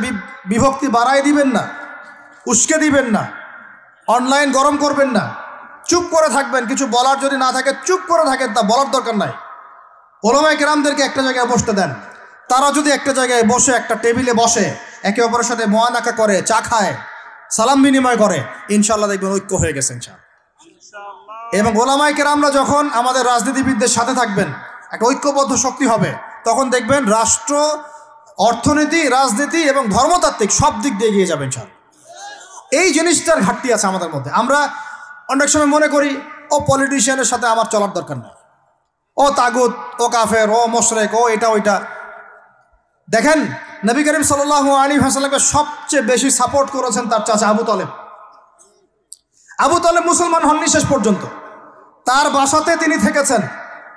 বিভক্তি বাড়াই দিবেন না, উস্কে দিবেন না, অনলাইন গরম করবেন না, চুপ করে থাকবেন। কিছু বলার যদি না থাকে চুপ করে থাকেন, তা বলার দরকার নাই। ওলামায়ে কেরামদেরকে একটা জায়গায় বসতে দেন। তারা যদি একটা জায়গায় বসে, একটা টেবিলে বসে, একে অপরের সাথে মোয়ানাকা করে, চা খায়, সালাম বিনিময় করে, ইনশাআল্লাহ দেখবেন ঐক্য হয়ে গেছে ইনশাআল্লাহ। এবং ওলামায়ে কেরামরা যখন আমাদের রাজনীতিবিদদের সাথে থাকবেন, একটা ঐক্যবদ্ধ শক্তি হবে, তখন দেখবেন রাষ্ট্র, অর্থনীতি, রাজনীতি এবং ধর্মতাত্ত্বিক সব দিক দিয়ে এগিয়ে যাবেন ইনশাআল্লাহ। এই জিনিসটার ঘাটতি আছে আমাদের মধ্যে। আমরা অনেক সময় মনে করি ও পলিটিশিয়ানের সাথে আমার চলার দরকার নেই, ও তাগুত, ও কাফের, ও মুশরিক, ও এটা ওইটা। দেখেন, নবী করিম সাল্লাল্লাহু আলাইহি ওয়াসাল্লামকে সবচেয়ে বেশি সাপোর্ট করেছেন তার চাচা আবু তালেব। আবু তালেব মুসলমান হননি শেষ পর্যন্ত। তার বাসাতে তিনি থেকেছেন,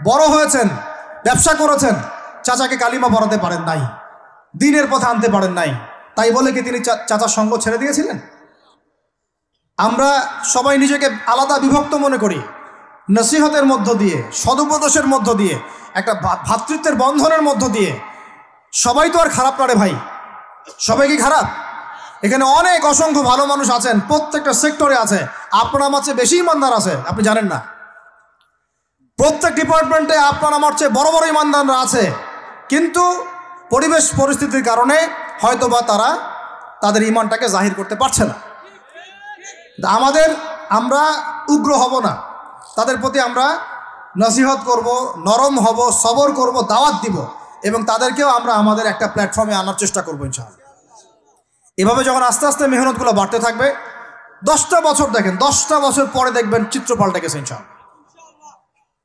বড় হয়েছেন, ব্যবসা করেছেন। চাচাকে কালিমা পড়াতে পারেন নাই, দ্বীনের পথে আনতে পারেন নাই। তাই বলে কি তিনি চাচার সঙ্গ ছেড়ে দিয়েছিলেন? আমরা সবাই নিজেকে আলাদা বিভক্ত মনে করি। নসিহতের মধ্য দিয়ে, সদুপদেশের মধ্য দিয়ে, একটা ভ্রাতৃত্বের বন্ধনের মধ্য দিয়ে। সবাই তো আর খারাপ না রে ভাই, সবাই কি খারাপ? এখানে অনেক অসংখ্য ভালো মানুষ আছেন, প্রত্যেকটা সেক্টরে আছে। আপনার আমার চেয়ে বেশি ইমানদার আছে, আপনি জানেন না? প্রত্যেক ডিপার্টমেন্টে আপনার আমার চেয়ে বড় বড় ইমানদাররা আছে, কিন্তু পরিবেশ পরিস্থিতির কারণে হয়তোবা তারা তাদের ইমানটাকে জাহির করতে পারছে না। আমরা উগ্র হব না, তাদের প্রতি আমরা নসিহত করব, নরম হব, সবর করব, দাওয়াত দিব, এবং তাদেরকেও আমরা আমাদের একটা প্ল্যাটফর্মে আনার চেষ্টা করবো ইনশাআল্লাহ। এভাবে যখন আস্তে আস্তে মেহনতগুলো বাড়তে থাকবে, 10টা বছর দেখেন, 10টা বছর পরে দেখবেন চিত্র পাল্টে গেছে ইনশাআল্লাহ।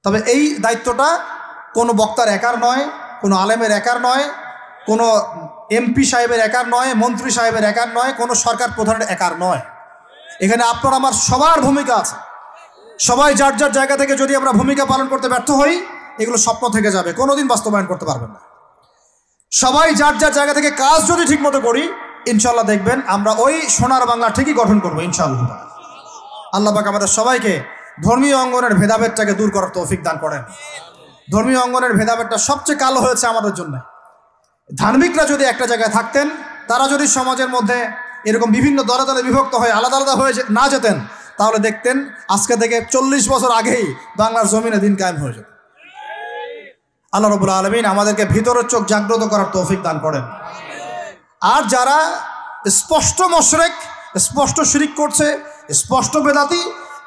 তবে এই দায়িত্বটা কোনো বক্তার একার নয়, কোনো আলেমের একার নয়, কোনো এমপি সাহেবের একার নয়, মন্ত্রী সাহেবের একার নয়, কোনো সরকার প্রধানের একার নয়। এখানে আপনার আমার সবার ভূমিকা আছে। সবাই যার যার জায়গা থেকে যদি আমরা ভূমিকা পালন করতে ব্যর্থ হই, এগুলো স্বপ্ন থেকে যাবে, কোনোদিন বাস্তবায়ন করতে পারবেন না। সবাই যার যার জায়গা থেকে কাজ যদি ঠিকমতো করি, ইনশাআল্লাহ দেখবেন আমরা ওই সোনার বাংলা ঠিকই গঠন করবো ইনশাআল্লাহ। আল্লাহ পাক আমাদের সবাইকে ধর্মীয় অঙ্গনের ভেদাভেদটাকে দূর করার তৌফিক দান করেন। ধর্মীয় অঙ্গনের ভেদাভেদটা সবচেয়ে কালো হয়েছে আমাদের জন্য। ধার্মিকরা যদি একটা জায়গায় থাকতেন, তারা যদি সমাজের মধ্যে এরকম বিভিন্ন দলে দলে বিভক্ত হয়ে আলাদা আলাদা হয়ে না যেতেন, তাহলে দেখতেন আজকে থেকে 40 বছর আগেই বাংলার জমিনে দিন কায়েম হয়ে যেত। আল্লাহ রাব্বুল আলামিন আমাদেরকে ভিতরের চোখ জাগ্রত করার তৌফিক দান করেন। আর যারা স্পষ্ট মুশরিক, স্পষ্ট শিরিক করছে, স্পষ্ট বেদাতি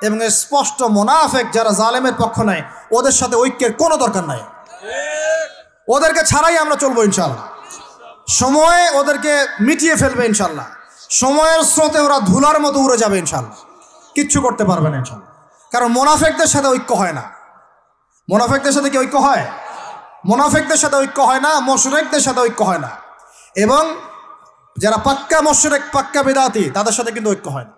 এবং স্পষ্ট মুনাফিক, যারা জালেমের পক্ষ নেয়, ওদের সাথে ঐক্যের কোনো দরকার নাই। ওদেরকে ছাড়াই আমরা চলবো ইনশাআল্লাহ। সময়ে ওদেরকে মিটিয়ে ফেলবে ইনশাআল্লাহ। সময়ের স্রোতে ওরা ধুলার মতো উড়ে যাবে ইনশাআল্লাহ, কিচ্ছু করতে পারবে না ইনশাআল্লাহ। কারণ মুনাফিকদের সাথে ঐক্য হয় না। মুনাফিকদের সাথে কি ঐক্য হয়? মুনাফিকদের সাথে ঐক্য হয় না, মুশরিকদের সাথে ঐক্য হয় না। এবং যারা পাক্কা মুশরিক, পাক্কা বিদআতি, তাদের সাথে কিন্তু ঐক্য হয় না।